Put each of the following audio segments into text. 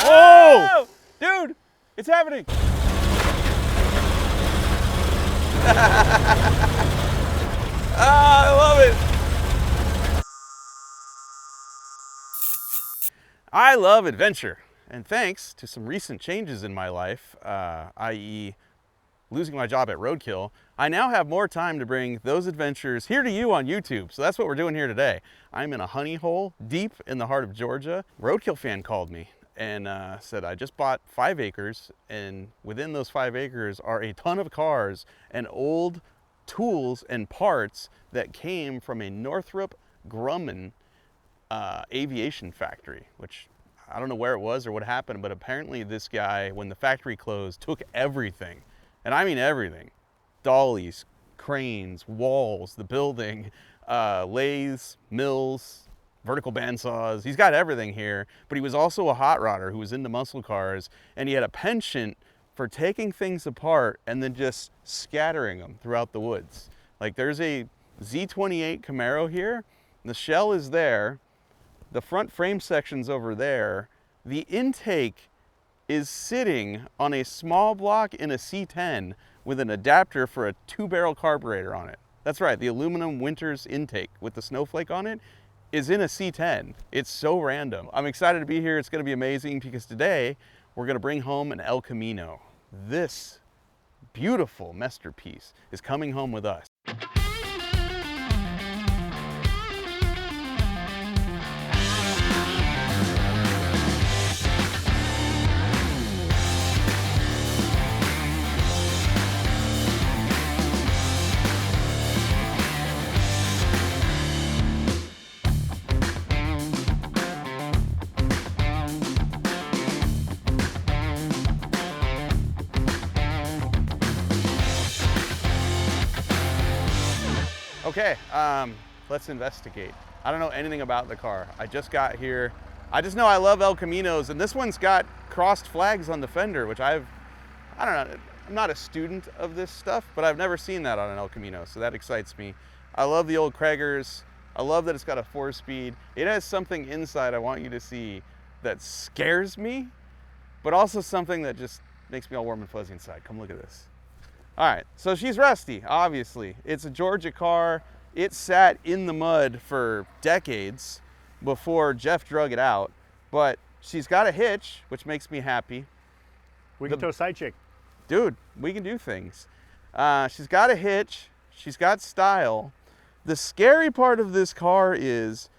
Oh! Dude, it's happening. I love it. I love adventure, and thanks to some recent changes in my life, i.e. losing my job at Roadkill, I now have more time to bring those adventures here to you on YouTube. So that's what we're doing here today. I'm in a honey hole deep in the heart of Georgia. Roadkill fan called me and said, I just bought 5 acres, and within those 5 acres are a ton of cars and old tools and parts that came from a Northrop Grumman aviation factory, which I don't know where it was or what happened, but apparently this guy, when the factory closed, took everything. And I mean everything. Dollies, cranes, walls, the building, lathes, mills, vertical bandsaws. He's got everything here, but he was also a hot rodder who was into muscle cars, and he had a penchant for taking things apart and then just scattering them throughout the woods. Like there's a Z28 Camaro here. The shell is there. The front frame section's over there. The intake is sitting on a small block in a C10 with an adapter for a 2-barrel carburetor on it. That's right, the aluminum Winters intake with the snowflake on it is in a C10. It's so random. I'm excited to be here. It's gonna be amazing because today we're gonna bring home an El Camino. This beautiful masterpiece is coming home with us. Okay, let's investigate. I don't know anything about the car. I just got here. I just know I love El Caminos, and this one's got crossed flags on the fender, which I don't know, I'm not a student of this stuff, but I've never seen that on an El Camino, so that excites me. I love the old Craigers. I love that it's got a 4-speed. It has something inside I want you to see that scares me, but also something that just makes me all warm and fuzzy inside. Come look at this. All right, so she's rusty, obviously. It's a Georgia car. It sat in the mud for decades before Jeff drug it out, but she's got a hitch, which makes me happy. We can tow side chick. Dude, we can do things. She's got a hitch, she's got style. The scary part of this car is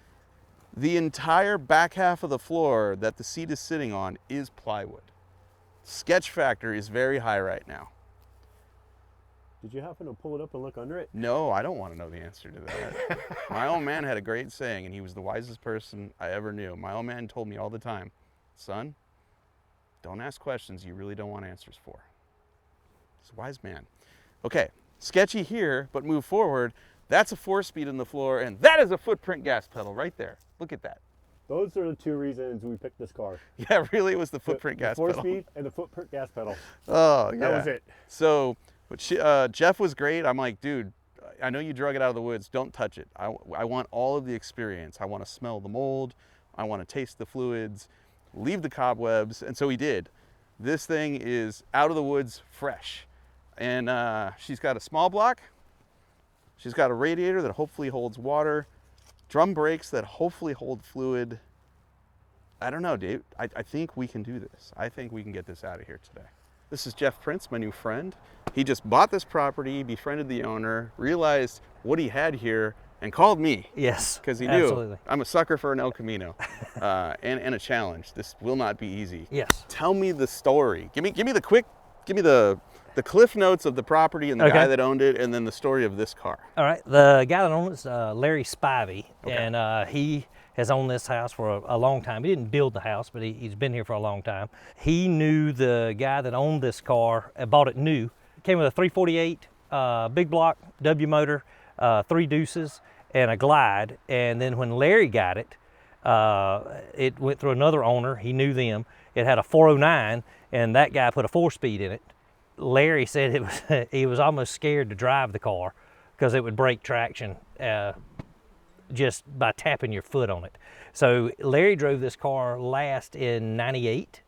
the entire back half of the floor that the seat is sitting on is plywood. Sketch factor is very high right now. Did you happen to pull it up and look under it? No, I don't want to know the answer to that. My old man had a great saying, and he was the wisest person I ever knew. My old man told me all the time, son, don't ask questions you really don't want answers for. He's a wise man. Okay, sketchy here, but move forward. That's a 4-speed in the floor, and that is a footprint gas pedal right there. Look at that. Those are the 2 reasons we picked this car. Yeah, really, it was the footprint gas pedal. The 4-speed and the footprint gas pedal. Oh, yeah. That was it. So, but Jeff was great. I'm like, dude, I know you drug it out of the woods. Don't touch it. I want all of the experience. I want to smell the mold. I want to taste the fluids, leave the cobwebs. And so he did. This thing is out of the woods fresh. And she's got a small block. She's got a radiator that hopefully holds water, drum brakes that hopefully hold fluid. I don't know, Dave. I think we can do this. I think we can get this out of here today. This is Jeff Prince, my new friend. He just bought this property, befriended the owner, realized what he had here, and called me. Yes, because he knew absolutely. I'm a sucker for an El Camino and a challenge. This will not be easy. Yes. Tell me the story. Give me the cliff notes of the property and the guy that owned it, and then the story of this car. All right, the guy that owned it is Larry Spivey, Okay. and he has owned this house for a long time. He didn't build the house, but he's been here for a long time. He knew the guy that owned this car, bought it new. It came with a 348 big block W motor, 3 deuces, and a glide. And then when Larry got it, it went through another owner. He knew them. It had a 409, and that guy put a 4-speed in it. Larry said it was he was almost scared to drive the car because it would break traction. just by tapping your foot on it. So Larry drove this car last in '98.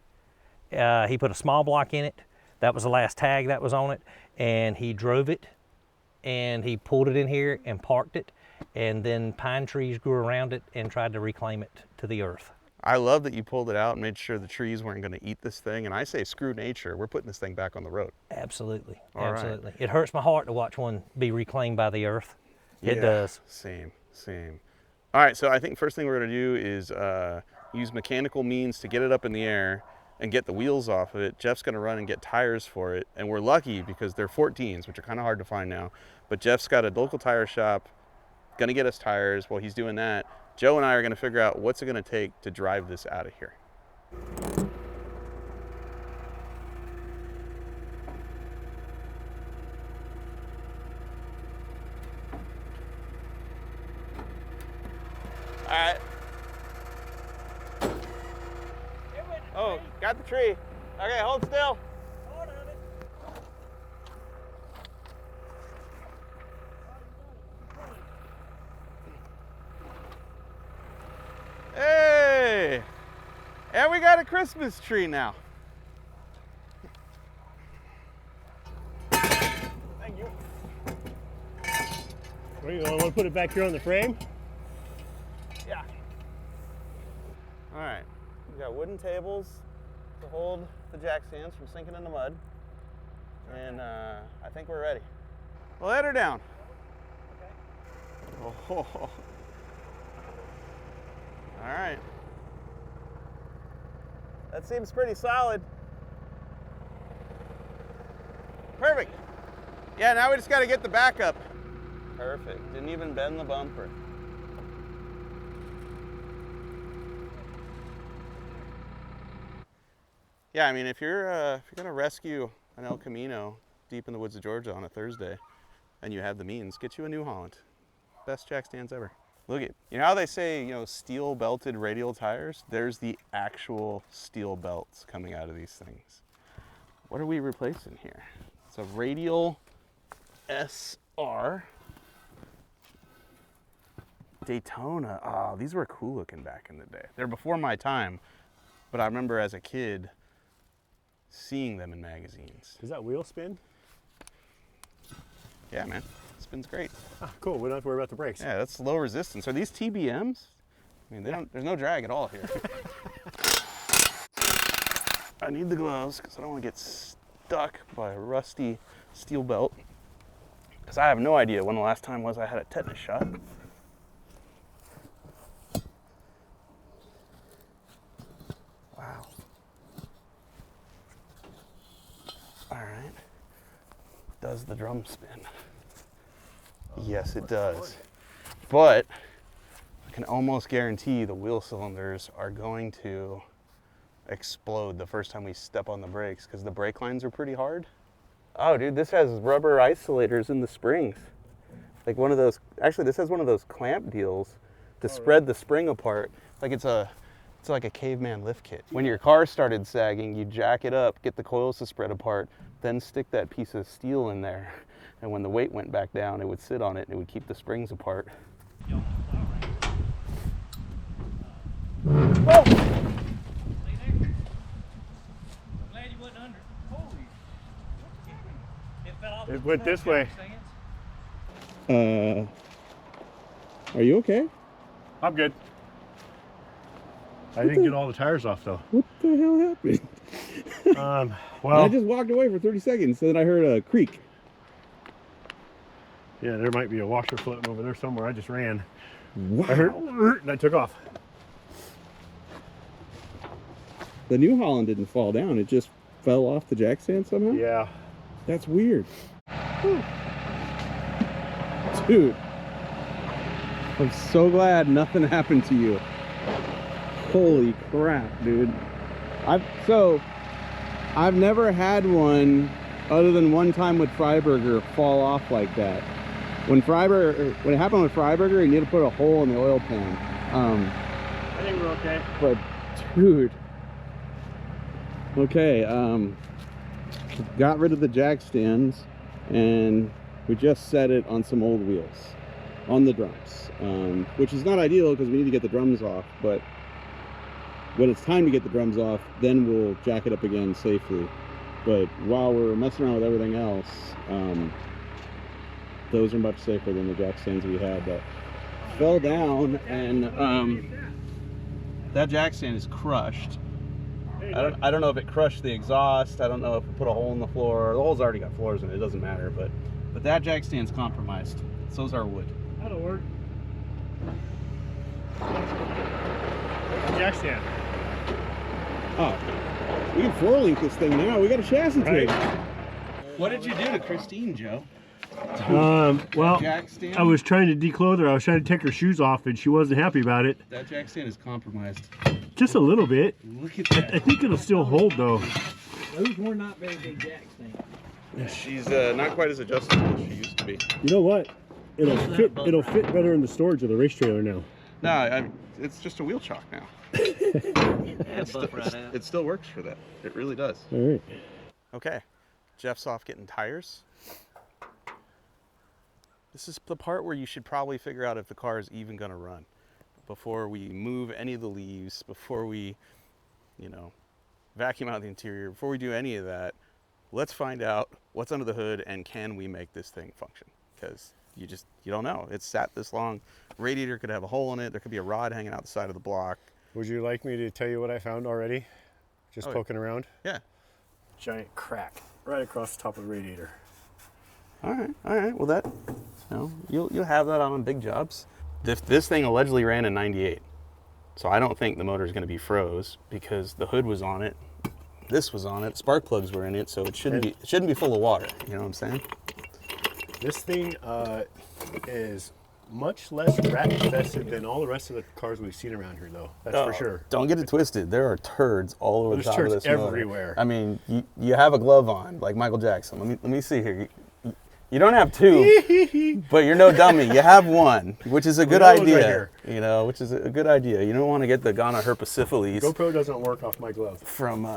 He put a small block in it. That was the last tag that was on it. And he drove it and he pulled it in here and parked it. And then pine trees grew around it and tried to reclaim it to the earth. I love that you pulled it out and made sure the trees weren't going to eat this thing. And I say, screw nature. We're putting this thing back on the road. Absolutely. All Absolutely. right. It hurts my heart to watch one be reclaimed by the earth. It does. Same. All right, so I think first thing we're going to do is use mechanical means to get it up in the air and get the wheels off of it. Jeff's going to run and get tires for it. And we're lucky because they're 14s, which are kind of hard to find now. But Jeff's got a local tire shop, going to get us tires. While he's doing that, Joe and I are going to figure out what's it going to take to drive this out of here. All right. Oh, got the tree. Okay, hold still. Hey! And we got a Christmas tree now. Thank you. Where you want to put it back here on the frame? Yeah. All right. We got wooden tables to hold the jack stands from sinking in the mud. And I think we're ready. Well, let her down. Okay. Oh. All right. That seems pretty solid. Perfect. Yeah, now we just got to get the back up. Perfect. Didn't even bend the bumper. Yeah, I mean, if you're gonna rescue an El Camino deep in the woods of Georgia on a Thursday, and you have the means, get you a New Holland. Best jack stands ever. Look at, you know how they say, you know, steel belted radial tires? There's the actual steel belts coming out of these things. What are we replacing here? It's a radial SR Daytona. Oh, these were cool looking back in the day. They're before my time, but I remember as a kid seeing them in magazines. Does that wheel spin? Yeah, man, spins great. Ah, cool, we don't have to worry about the brakes. Yeah, that's low resistance. Are these TBMs? I mean, there's no drag at all here. I need the gloves because I don't want to get stuck by a rusty steel belt. Because I have no idea when the last time was I had a tetanus shot. Wow. All right. Does the drum spin? Yes, it does. But I can almost guarantee the wheel cylinders are going to explode the first time we step on the brakes because the brake lines are pretty hard. Oh, dude, this has rubber isolators in the springs. Like one of those, actually this has one of those clamp deals to spread the spring apart. Like it's like a caveman lift kit. When your car started sagging, you jack it up, get the coils to spread apart, then stick that piece of steel in there. And when the weight went back down, it would sit on it and it would keep the springs apart. Oh! It went this way. Are you okay? I'm good. I didn't get all the tires off though. What the hell happened? Well, I just walked away for 30 seconds, and then I heard a creak. yeah, there might be a washer floating over there somewhere. I just ran. Wow. I heard, and I took off. The New Holland didn't fall down. It just fell off the jack stand somehow? Yeah. That's weird. Dude. I'm so glad nothing happened to you. Holy crap, dude. I've never had one other than one time with Freiberger fall off like that. When it happened with Freiberger, you need to put a hole in the oil pan. I think we're okay. But dude. Okay, got rid of the jack stands and we just set it on some old wheels. on the drums, which is not ideal because we need to get the drums off, but when it's time to get the drums off, then we'll jack it up again safely. But while we're messing around with everything else, those are much safer than the jack stands we had that fell down, and that jack stand is crushed. I don't know if it crushed the exhaust. I don't know if it put a hole in the floor. The hole's already got floors in it. It doesn't matter, but that jack stand's compromised. So's our wood. That'll work. Jack stand. Oh, we can floor link this thing now. We got a chassis twig. What did you do to Christine, Joe? Well, Jack stand? I was trying to declothe her. I was trying to take her shoes off, and she wasn't happy about it. That jack stand is compromised. Just a little bit. Look at that. I think it'll still hold, though. Those were not very big jack stands. She's not quite as adjustable as she used to be. You know what? It'll fit. It'll fit better in the storage of the race trailer now. No, it's just a wheel chock now. It still works for that. It really does. All right. Okay, Jeff's off getting tires. This is the part where you should probably figure out if the car is even going to run before we move any of the leaves, before we, vacuum out the interior, before we do any of that. Let's find out what's under the hood and can we make this thing function? Because you don't know. It's sat this long. Radiator could have a hole in it. There could be a rod hanging out the side of the block. Would you like me to tell you what I found already? Just poking around? Yeah. Giant crack right across the top of the radiator. All right. Well, that, you'll have that on big jobs. This thing allegedly ran in '98, so I don't think the motor is going to be froze because the hood was on it, this was on it, spark plugs were in it, so it shouldn't be full of water. You know what I'm saying? This thing is much less rat infested than all the rest of the cars we've seen around here, though. That's for sure. Don't get it twisted. There are turds all over the top of this motor. everywhere. I mean, you have a glove on like Michael Jackson. Let me see here. You don't have two, but you're no dummy. You have one, which is a good idea. Right, which is a good idea. You don't want to get the gonorrhoesyphilis GoPro doesn't work off my glove from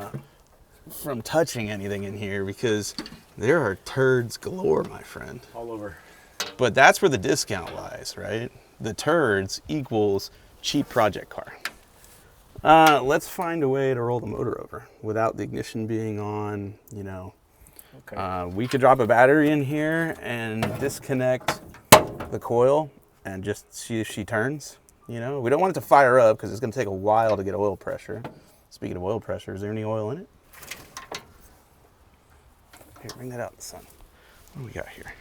touching anything in here because there are turds galore, my friend. all over. But that's where the discount lies, right? The turds equals cheap project car. Let's find a way to roll the motor over without the ignition being on, Okay. We could drop a battery in here and disconnect the coil and just see if she turns. We don't want it to fire up because it's going to take a while to get oil pressure. Speaking of oil pressure, is there any oil in it? Here, bring that out in the sun. What do we got here?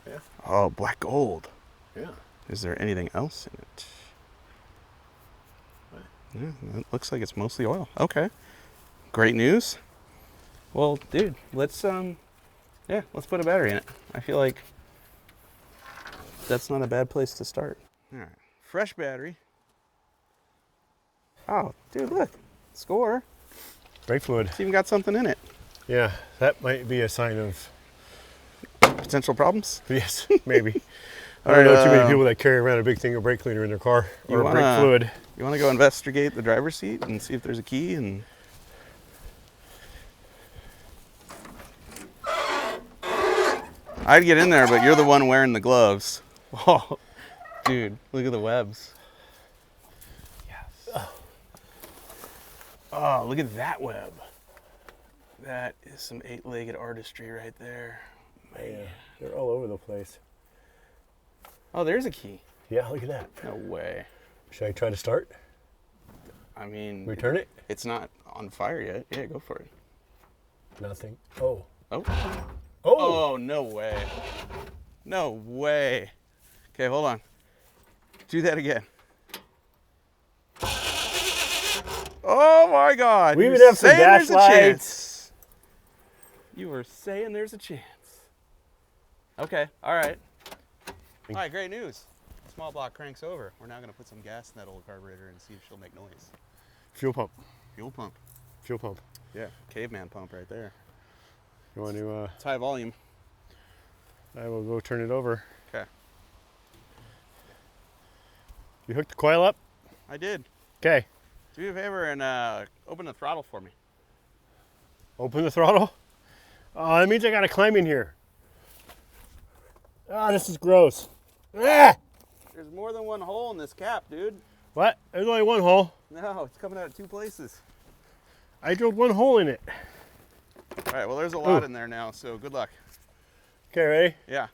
Yeah. Oh, black gold. Yeah. Is there anything else in it? Yeah, it looks like it's mostly oil. Okay. Great news. Well, dude, let's put a battery in it. I feel like that's not a bad place to start. All right. Fresh battery. Oh, dude, look. Score. Brake fluid. It's even got something in it. Yeah, that might be a sign of Potential problems? yes, maybe. I All don't right, know too many people that carry around a big thing of brake cleaner in their car or brake fluid. You want to go investigate the driver's seat and see if there's a key and... I'd get in there, but you're the one wearing the gloves. Oh, dude, look at the webs. Yes. Oh, look at that web. That is some 8-legged artistry right there. Man. Yeah, they're all over the place. Oh, there's a key. Yeah, look at that. No way. Should I try to start? I mean... Return it? It's not on fire yet. Yeah, go for it. Nothing. Oh. Oh. Oh! Oh, no way. No way. Okay, hold on. Do that again. Oh my God. We You even have some saying there's a dash lights. chance. You were saying there's a chance. Okay, all right. All right, great news. Small block cranks over. We're now going to put some gas in that old carburetor and see if she'll make noise. Fuel pump. Fuel pump. Fuel pump. Yeah, caveman pump right there. You want to, It's high volume. I will go turn it over. Okay. You hooked the coil up? I did. Okay. Do me a favor and open the throttle for me. Open the throttle. Oh, that means I got to climb in here. Ah, this is gross. Ah! There's more than one hole in this cap, dude. What? There's only one hole. No, it's coming out of 2 places. I drilled one hole in it. All right, well, there's a lot in there now, so good luck. Okay, ready? Yeah.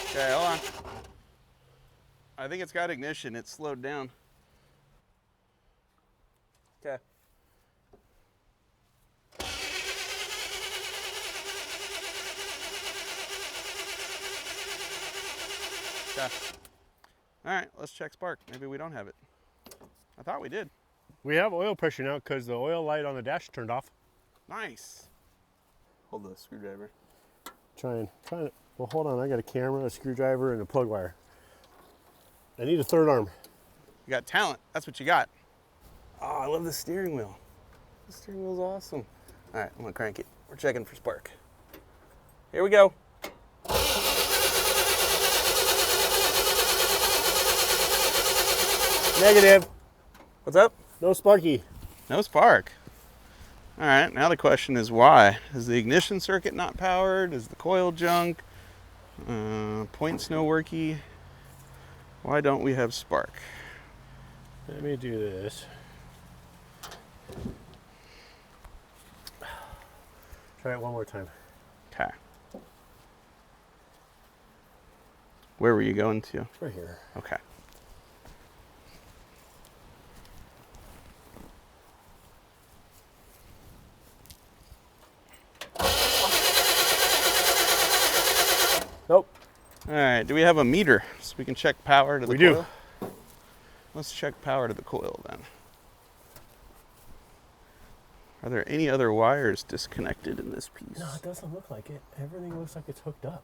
Okay, hold on. I think it's got ignition. It's slowed down. Okay. Okay. All right, let's check spark. Maybe we don't have it. I thought we did. We have oil pressure now because the oil light on the dash turned off. Nice. Hold the screwdriver. Trying to, well, hold on. I got a camera, a screwdriver, and a plug wire. I need a third arm. You got talent. That's what you got. Oh, I love the steering wheel. The steering wheel's awesome. All right, I'm gonna crank it. We're checking for spark. Here we go. Negative. What's up? No sparky. No spark. All right, now the question is why? Is the ignition circuit not powered? Is the coil junk? Point's no worky. Why don't we have spark? Let me do this. Try it one more time. Okay. Where were you going to? Right here. Okay. Nope. All right, do we have a meter so we can check power to the We coil? do. Let's check power to the coil then. Are there any other wires disconnected in this piece? No, it doesn't look like it. Everything looks like it's hooked up.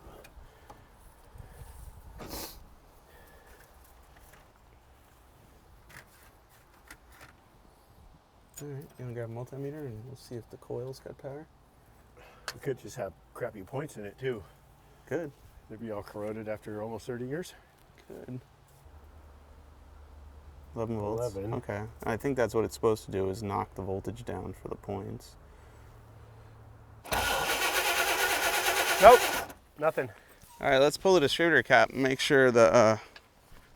All right, you wanna grab a multimeter and we'll see if the coil's got power? We could just have crappy points in it too. Good, They'd be all corroded after almost 30 years. good. 11 volts. 11. Okay, I think that's what it's supposed to do is knock the voltage down for the points. Nope. Nothing. All right, let's pull the distributor cap and make sure the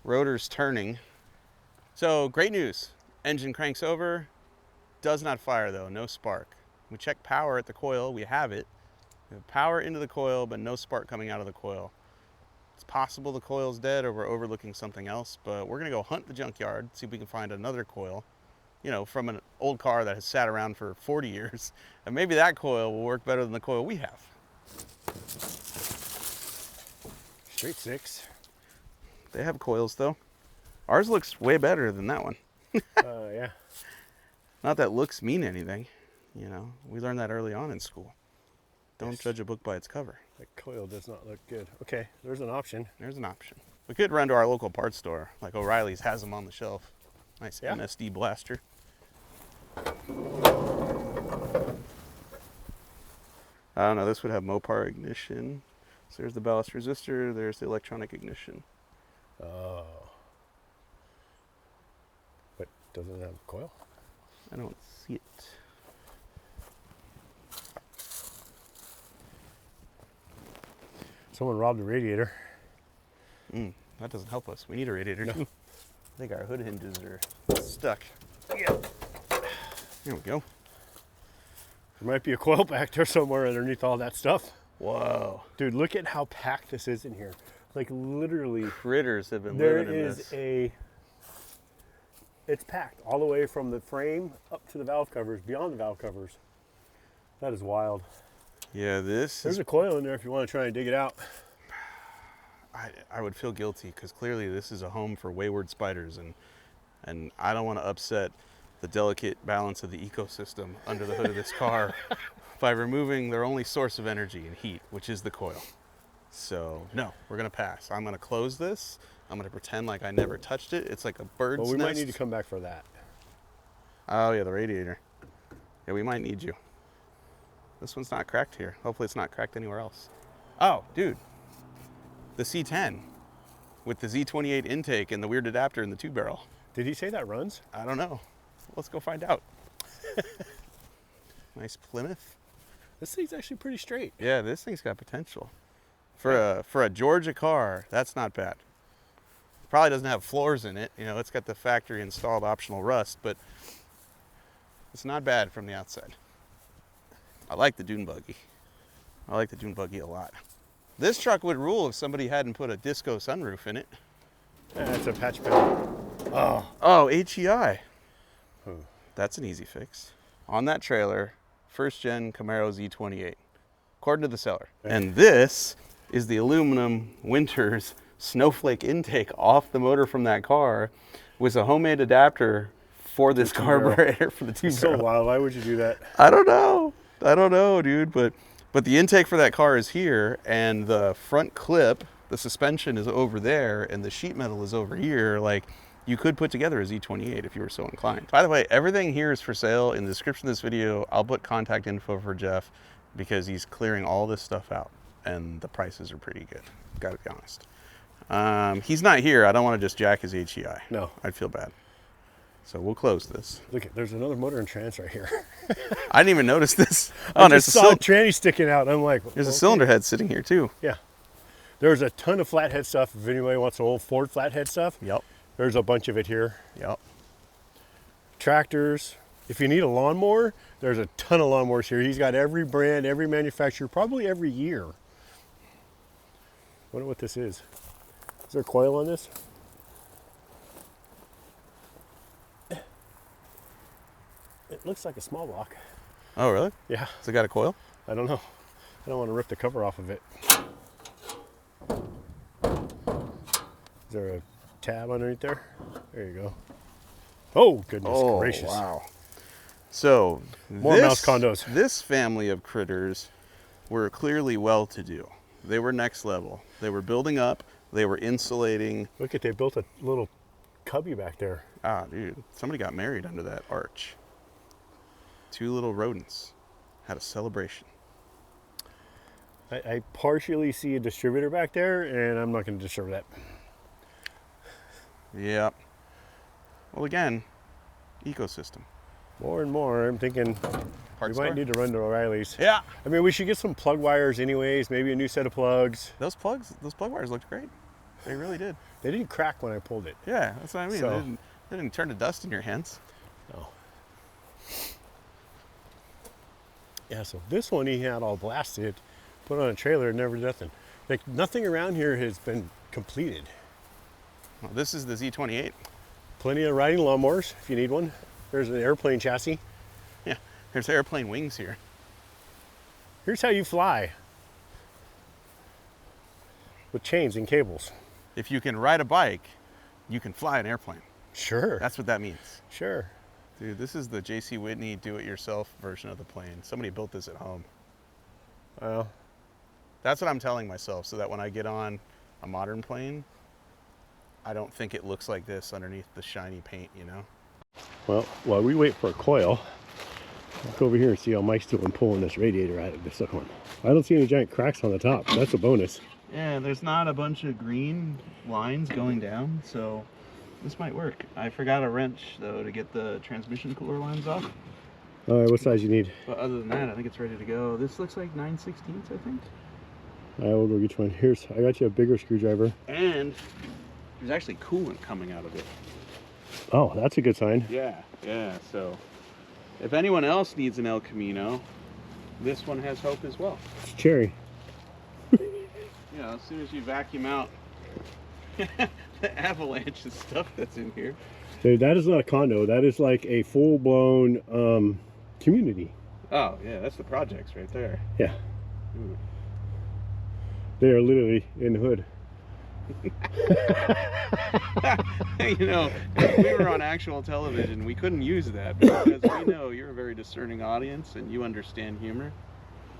rotor's turning. So great news, engine cranks over, does not fire though, no spark. We check power at the coil, we have it. We have power into the coil, but no spark coming out of the coil. It's possible the coil's dead or we're overlooking something else, but we're gonna go hunt the junkyard, see if we can find another coil, you know, from an old car that has sat around for 40 years. And maybe that coil will work better than the coil we have. Straight 6. They have coils though. Ours looks way better than that one. Yeah. Not that looks mean anything, you know. We learned that early on in school. Don't Yes. judge a book by its cover. That coil does not look good. Okay, there's an option. There's an option. We could run to our local parts store, like O'Reilly's has them on the shelf. Nice Yeah. MSD blaster. I don't know, this would have Mopar ignition. So there's the ballast resistor, there's the electronic ignition. Oh. But doesn't it have a coil? I don't see it. Someone robbed a radiator. That doesn't help us. We need a radiator No. too. I think our hood hinges are stuck. Yeah. Here we go. There might be a coil back there somewhere underneath all that stuff. Whoa. Dude, look at how packed this is in here. Like literally, Critters have been there living in is this. it's packed all the way from the frame up to the valve covers, beyond the valve covers. That is wild. Yeah, this There's is, a coil in there if you want to try and dig it out. I would feel guilty because clearly this is a home for wayward spiders and I don't want to upset the delicate balance of the ecosystem under the hood of this car by removing their only source of energy and heat, which is the coil. So no, we're gonna pass. I'm gonna close this. I'm gonna pretend like I never touched it. It's like a bird's Well, we nest. might need to come back for that. Oh yeah, the radiator. Yeah, we might need you. This one's not cracked here. Hopefully it's not cracked anywhere else. Oh, dude. The C10 with the Z28 intake and the weird adapter in the 2-barrel. Did he say that runs? I don't know. Let's go find out. Nice Plymouth. This thing's actually pretty straight. Yeah, this thing's got potential. For a Georgia car, that's not bad. Probably doesn't have floors in it. You know, it's got the factory installed optional rust, but it's not bad from the outside. I like the dune buggy. I like the dune buggy a lot. This truck would rule if somebody hadn't put a disco sunroof in it. Yeah, it's a patch panel. Oh, HEI. That's an easy fix. On that trailer, first gen Camaro Z28, according to the seller. And this is the aluminum Winters snowflake intake off the motor from that car with a homemade adapter for this carburetor for the two-barrel. So wild. Why would you do that? I don't know, dude. But the intake for that car is here, and the front clip, the suspension is over there, and the sheet metal is over here. Like, you could put together a Z28 if you were so inclined. By the way, everything here is for sale. In the description of this video, I'll put contact info for Jeff because he's clearing all this stuff out, and the prices are pretty good. Gotta be honest. He's not here. I don't want to just jack his HEI. No. I'd feel bad. So we'll close this. Look, there's another motor and trans right here. I didn't even notice this. I There's just saw a tranny sticking out. I'm like, there's a cylinder head sitting here too. Yeah. There's a ton of flathead stuff. If anybody wants some old Ford flathead stuff, Yep. there's a bunch of it here. Yep. Tractors. If you need a lawnmower, there's a ton of lawnmowers here. He's got every brand, every manufacturer, probably every year. Wonder what this is. Is there a coil on this? It looks like a small block. Oh, really? Yeah, Has it got a coil? I don't know. I don't want to rip the cover off of it. Is there a tab underneath there? There you go. Oh, goodness gracious. Wow. So, More mouse condos. This family of critters were clearly well-to-do. They were next level. They were building up. They were insulating. Look at, they built a little cubby back there. Ah, dude, somebody got married under that arch. Two little rodents had a celebration. I partially see a distributor back there, and I'm not going to disturb that. Yep. Well, again, ecosystem. More and more, I'm thinking we might need to run to O'Reilly's. Yeah. I mean, we should get some plug wires anyways, maybe a new set of plugs. Those plug wires looked great. They really did. They didn't crack when I pulled it. Yeah, that's what I mean. So- They didn't turn to dust in your hands. No. Yeah, so this one he had all blasted, put on a trailer, and never did nothing. Like, nothing around here has been completed. Well, this is the Z28. Plenty of riding lawnmowers if you need one. There's an airplane chassis. Yeah, there's airplane wings here. Here's how you fly. With chains and cables. If you can ride a bike, you can fly an airplane. Sure. That's what that means. Sure. Dude, this is the J.C. Whitney do-it-yourself version of the plane. Somebody built this at home. Well, That's what I'm telling myself, so that when I get on a modern plane, I don't think it looks like this underneath the shiny paint, you know? well, while we wait for a coil, let's go over here and see how Mike's doing pulling this radiator out of this one. I don't see any giant cracks on the top. That's a bonus. Yeah, there's not a bunch of green lines going down, so this might work. I forgot a wrench, though, to get the transmission cooler lines off. All right, what size you need? But other than that, I think it's ready to go. This looks like 9/16, I think. All right, we'll go get you one. Here's, I got you a bigger screwdriver. And there's actually coolant coming out of it. Oh, that's a good sign. Yeah, so if anyone else needs an El Camino, this one has hope as well. It's cherry. You know, as soon as you vacuum out the avalanche of stuff that's in here. Dude, that is not a condo. That is like a full-blown community. Oh, yeah, that's the projects right there. Yeah. Ooh. They are literally in the hood. You know, if we were on actual television, we couldn't use that because we know you're a very discerning audience and you understand humor.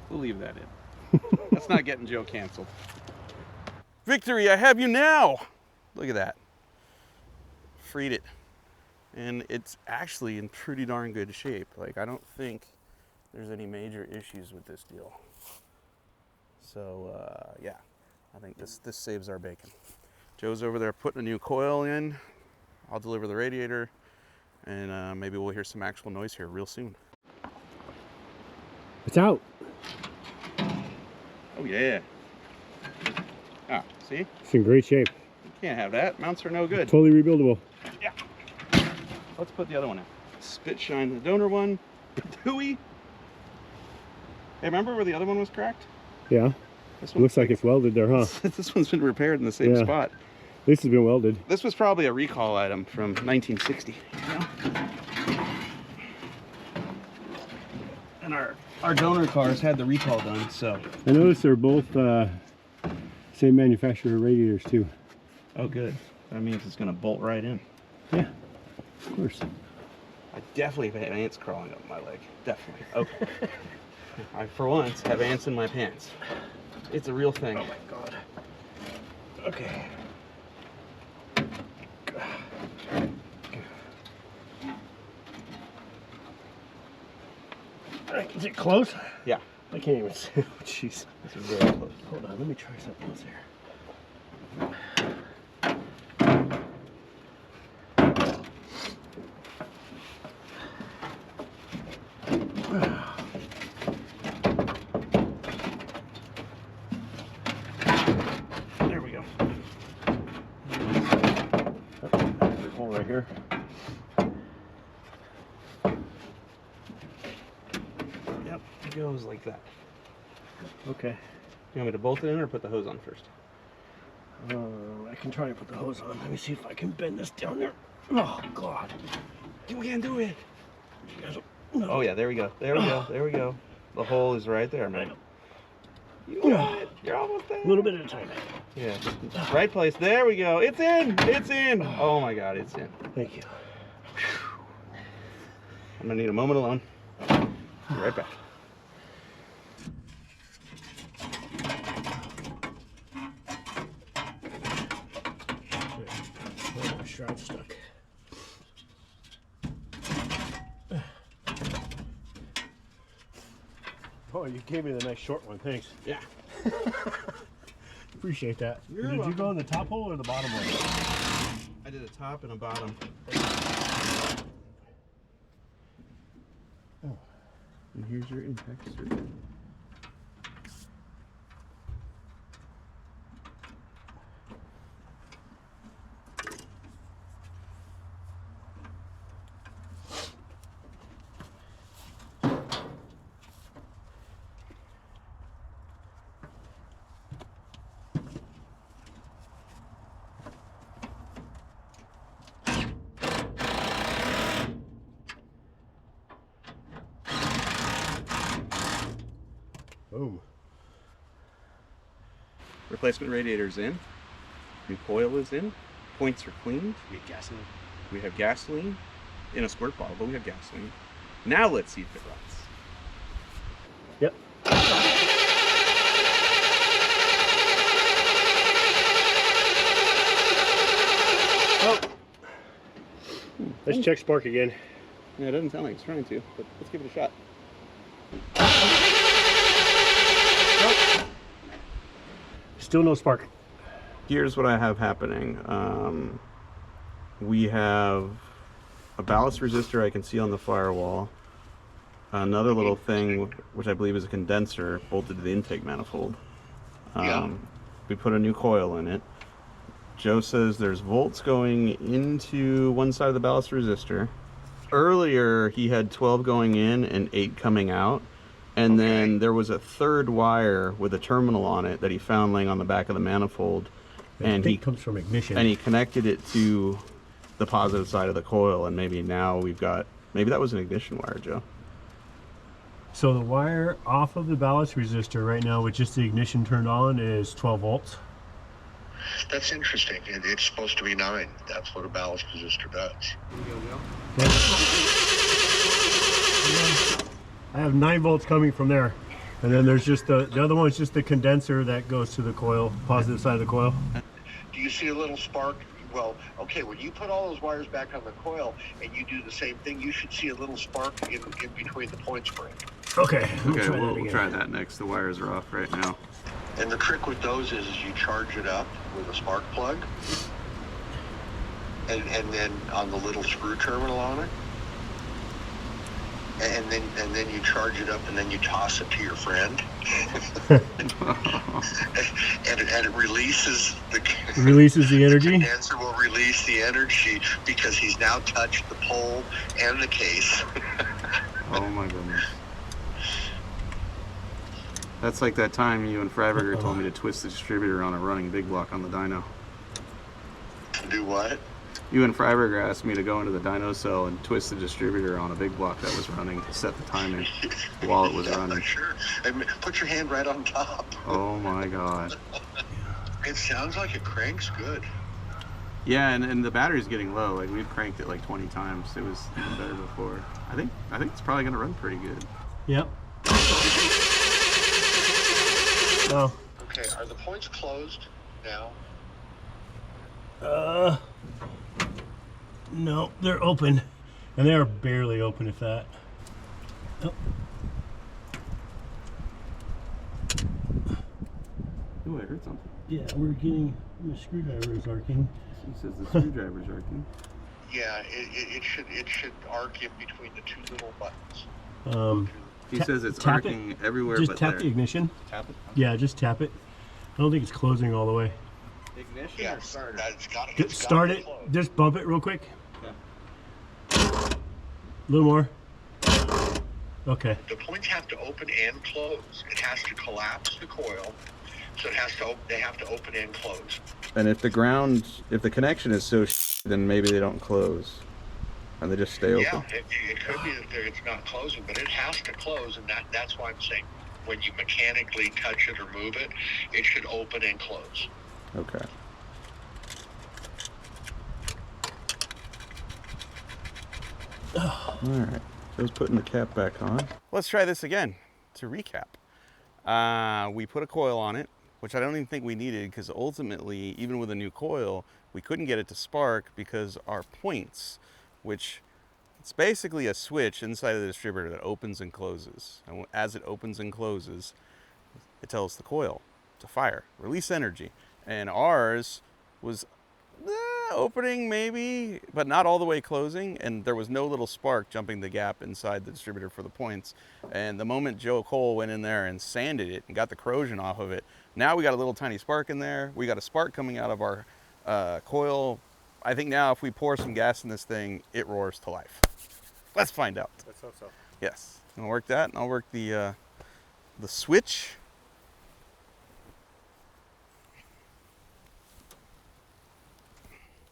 We'll leave that in. That's not getting Joe canceled. Victory, I have you now! Look at that. Freed it. And it's actually in pretty darn good shape. Like, I don't think there's any major issues with this deal. So, yeah, I think this saves our bacon. Joe's over there putting a new coil in. I'll deliver the radiator, and maybe we'll hear some actual noise here real soon. It's out. Oh yeah. Ah, see? It's in great shape. You can't have that. Mounts are no good. Totally rebuildable. Yeah. Let's put the other one in. Spit shine the donor one. Hooey. Hey, remember where the other one was cracked? Yeah. This It looks like it's welded there, huh? This one's been repaired in the same Yeah. spot. This has been welded. This was probably a recall item from 1960. You know? And our donor cars had the recall done, so. I noticed they're both same manufacturer radiators too. Oh, good. That means it's gonna bolt right in. Yeah, of course. I definitely have ants crawling up my leg. Definitely. Okay. I, for once, have ants in my pants. It's a real thing. Oh my God. Okay. All right, is it close? Yeah. I can't even see. Oh, jeez. This is very close. Hold on, let me try something else here. There we go. There's a hole right here. Yep, it goes like that. Okay. You want me to bolt it in or put the hose on first? I can try to put the hose on. Let me see if I can bend this down there. Oh, God. You can do it. You guys don't- Oh yeah, there we go. There we go. There we go. The hole is right there, man. You got it. You're almost there. A little bit at a time. Yeah, right place. There we go. It's in. It's in. Oh my God, it's in. Thank you. I'm gonna need a moment alone. Be right back. Oh, my shroud's stuck. Oh, you gave me the nice short one. Thanks. Yeah. Appreciate that. You're Did you welcome. go in the top hole or the bottom one? I did a top and a bottom. Oh. And here's your impact strip. Boom. Replacement radiator's in. New coil is in. Points are cleaned. You get gasoline. We have gasoline in a squirt bottle, but we have gasoline. Now let's see if it runs. Yep. Oh. Let's check spark again. Yeah, it doesn't sound like it's trying to, but let's give it a shot. Still no spark. Here's what I have happening. We have a ballast resistor I can see on the firewall. Another little thing, which I believe is a condenser, bolted to the intake manifold. We put a new coil in it. Joe says there's volts going into one side of the ballast resistor. Earlier, he had 12 going in and 8 coming out. And then there was a third wire with a terminal on it that he found laying on the back of the manifold. And he comes from ignition. and he connected it to the positive side of the coil, and maybe now we've got, maybe that was an ignition wire, Joe. So the wire off of the ballast resistor right now with just the ignition turned on is 12 volts. That's interesting. It's supposed to be 9. That's what a ballast resistor does. I have 9 volts coming from there. And then there's just the other one is just the condenser that goes to the coil, positive side of the coil. Do you see a little spark? Well, okay, when you put all those wires back on the coil and you do the same thing, you should see a little spark in between the point spring. Okay. Okay, we'll try that next. The wires are off right now. And the trick with those is you charge it up with a spark plug. And then on the little screw terminal on it. and then you charge it up, and then you toss it to your friend, and it releases the Releases the energy. The condenser will release the energy because he's now touched the pole and the case. Oh my goodness. That's like that time you and Freiberger told me to twist the distributor on a running big block on the dyno. Do what? You and Freiberger asked me to go into the dyno cell and twist the distributor on a big block that was running to set the timing while it was running. Sure. And put your hand right on top. Oh my God. It sounds like it cranks good. Yeah, and the battery's getting low. Like we've cranked it like 20 times. It was even better before. I think it's probably gonna run pretty good. Yep. Oh. Okay, are the points closed now? No, they're open. And they are barely open, if that. Oh. Oh, I heard something. Yeah, we're getting the screwdriver is arcing. He says the screwdriver's arcing. Yeah, it should arc in between the two little buttons. He says it's tap arcing everywhere just but tap there. the ignition. Tap it? Yeah, just tap it. I don't think it's closing all the way. Ignition Yeah, or starter? Start it. Closed. Just bump it real quick. Okay. A little more. Okay. The points have to open and close. It has to collapse the coil, so they have to open and close. And if the connection is so then maybe they don't close. And they just stay open? Yeah, it could be that it's not closing, but it has to close, and that's why I'm saying when you mechanically touch it or move it, it should open and close. Okay. All right. Joe's putting the cap back on. Let's try this again to recap. We put a coil on it, which I don't even think we needed because ultimately, even with a new coil, we couldn't get it to spark because our points, which it's basically a switch inside of the distributor that opens and closes. And as it opens and closes, it tells the coil to fire, release energy. And ours was opening maybe, but not all the way closing, and there was no little spark jumping the gap inside the distributor for the points. And the moment Joe Cole went in there and sanded it and got the corrosion off of it, now we got a little tiny spark in there. We got a spark coming out of our coil. I think now if we pour some gas in this thing, it roars to life. Let's find out. Let's hope so. Yes, I'll work that, and I'll work the switch.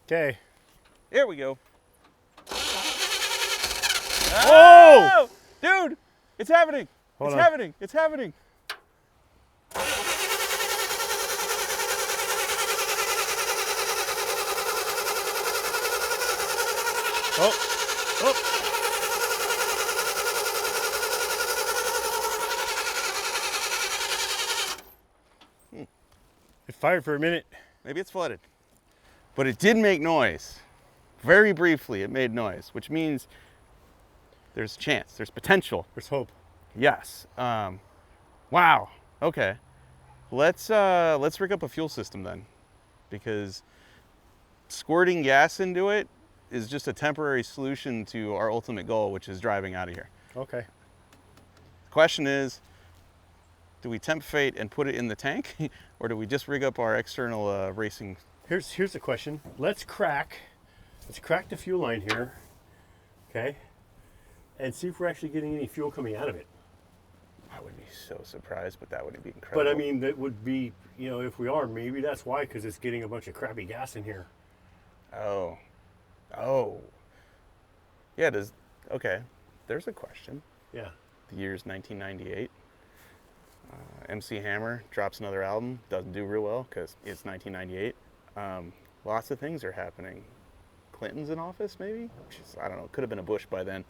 Okay. Here we go. Oh! Dude, it's happening. Hold It's on. happening. It's happening. Oh. Oh. It fired for a minute. Maybe it's flooded. But it did make noise. Very briefly, it made noise, which means there's a chance, there's potential. There's hope. Yes. Wow. Okay. Let's rig up a fuel system then, because squirting gas into it is just a temporary solution to our ultimate goal, which is driving out of here. Okay. The question is, do we tempt fate and put it in the tank, or do we just rig up our external racing? Here's the question. Let's crack the fuel line here, okay, and see if we're actually getting any fuel coming out of it. I would be so surprised, but that would be incredible. But I mean, that would be, if we are, maybe that's why, because it's getting a bunch of crappy gas in here. Oh. Yeah, okay. There's a question. Yeah. The year's 1998. MC Hammer drops another album. Doesn't do real well because it's 1998. Lots of things are happening. Clinton's in office, maybe? I don't know. Could have been a Bush by then.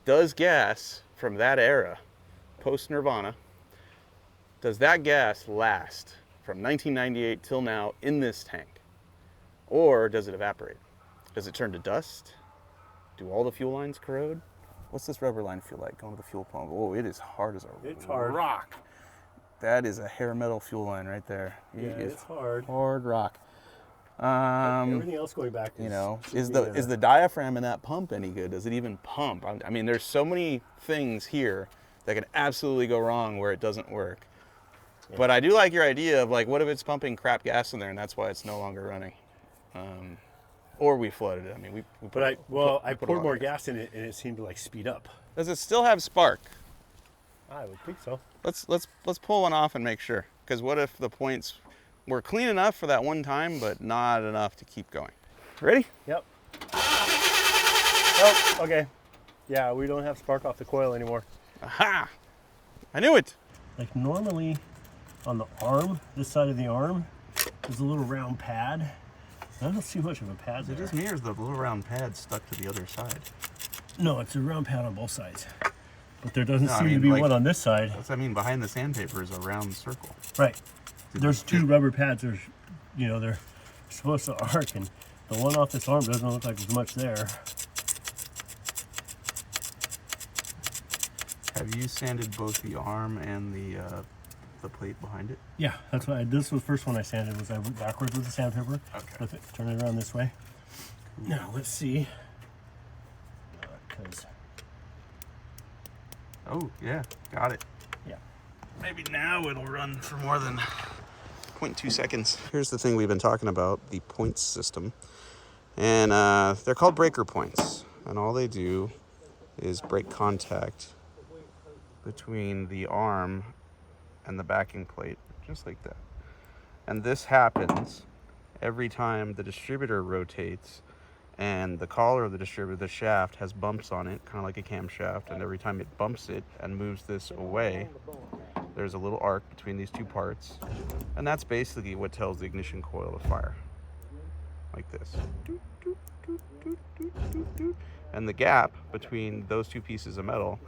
Does gas from that era, post-Nirvana, does that gas last from 1998 till now in this tank? Or does it evaporate? Does it turn to dust? Do all the fuel lines corrode? What's this rubber line feel like going to the fuel pump? Oh, it is hard as a It's hard. rock. That is a hair metal fuel line right there. Yeah, it's hard. Hard rock. Everything else going back is, You know, should is be, the diaphragm in that pump any good? Does it even pump? I mean, there's so many things here that can absolutely go wrong where it doesn't work. But I do like your idea of like, what if it's pumping crap gas in there and that's why it's no longer running? Or we flooded it. I mean, we put. I put a poured lot more of gas in it and it seemed to like speed up. Does it still have spark? I would think so. Let's pull one off and make sure. Because what if the points were clean enough for that one time, but not enough to keep going? Ready? Yep. Oh, okay. Yeah, we don't have spark off the coil anymore. Aha! I knew it. Like normally on the arm, this side of the arm, there's a little round pad. I don't see much of a pad there. Is it just me or is the little round pad stuck to the other side? No, it's a round pad on both sides. But there doesn't No, I seem to mean, be like- one on this side. That's, I mean, behind the sandpaper is a round circle. Right. There's two rubber pads. There's, they're supposed to arc, and the one off this arm doesn't look like there's much there. Have you sanded both the arm and the plate behind it? Yeah, that's why this was the first one I sanded. Was I went backwards with the sandpaper? Okay. Flip it, turn it around this way. Now let's see. 'Cause Oh, yeah, got it. yeah. Maybe now it'll run for more than 0.2 seconds. Here's the thing we've been talking about, the points system. And they're called breaker points. And all they do is break contact between the arm and the backing plate, just like that. And this happens every time the distributor rotates and the collar of the distributor, the shaft, has bumps on it, kind of like a camshaft, and every time it bumps it and moves this away, there's a little arc between these two parts, and that's basically what tells the ignition coil to fire, like this. Doot, doot, doot, doot, doot, doot, doot. And the gap between those two pieces of metal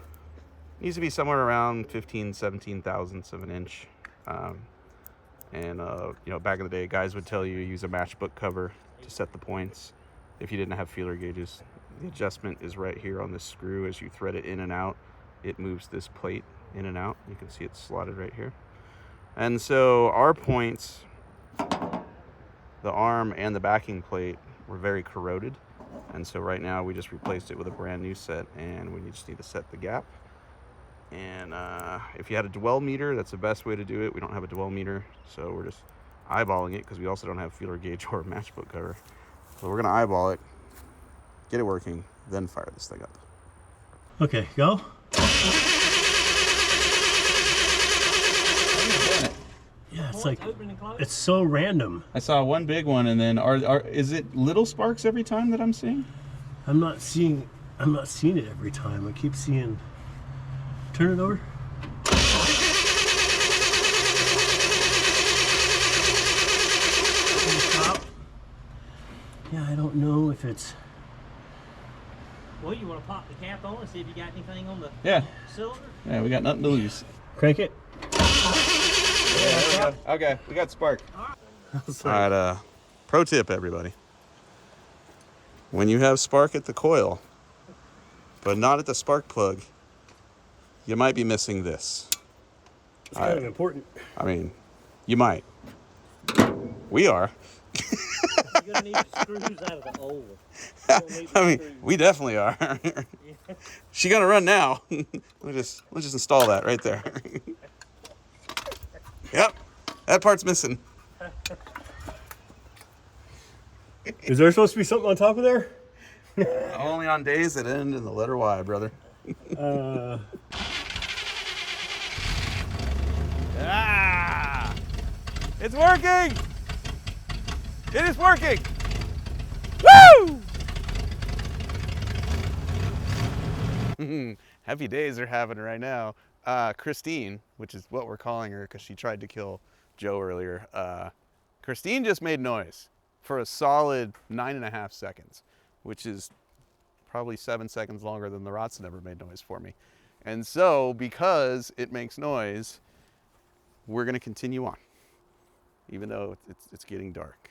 needs to be somewhere around 15, 17 thousandths of an inch. Back in the day, guys would tell you to use a matchbook cover to set the points. If you didn't have feeler gauges, the adjustment is right here on this screw. As you thread it in and out, it moves this plate in and out. You can see it's slotted right here. And so our points, the arm and the backing plate, were very corroded. And so right now we just replaced it with a brand new set, and we just need to set the gap. And if you had a dwell meter, that's the best way to do it. We don't have a dwell meter, so we're just eyeballing it because we also don't have feeler gauge or a matchbook cover. So we're gonna eyeball it, get it working, then fire this thing up. Okay, go. Yeah, it's like it's so random. I saw one big one, and then is it little sparks every time that I'm seeing? I'm not seeing it every time. I keep seeing. Turn it over. Yeah, I don't know if it's. Well, you want to pop the cap on and see if you got anything on the cylinder? Yeah, we got nothing to lose. Crank it. Yeah, okay, we got spark. All right, pro tip, everybody. When you have spark at the coil, but not at the spark plug, you might be missing this. It's kind of important. I mean, you might. We are. You're going to need screws out of the old one. I mean, we definitely are. She gonna run now. Let's just install that right there. Yep, that part's missing. Is there supposed to be something on top of there? Only on days that end in the letter Y, brother. It's working! It is working! Woo! Happy days are happening right now. Christine, which is what we're calling her because she tried to kill Joe earlier. Christine just made noise for a solid 9.5 seconds, which is probably 7 seconds longer than the Rotson ever made noise for me. And so, because it makes noise, we're gonna continue on, even though it's getting dark.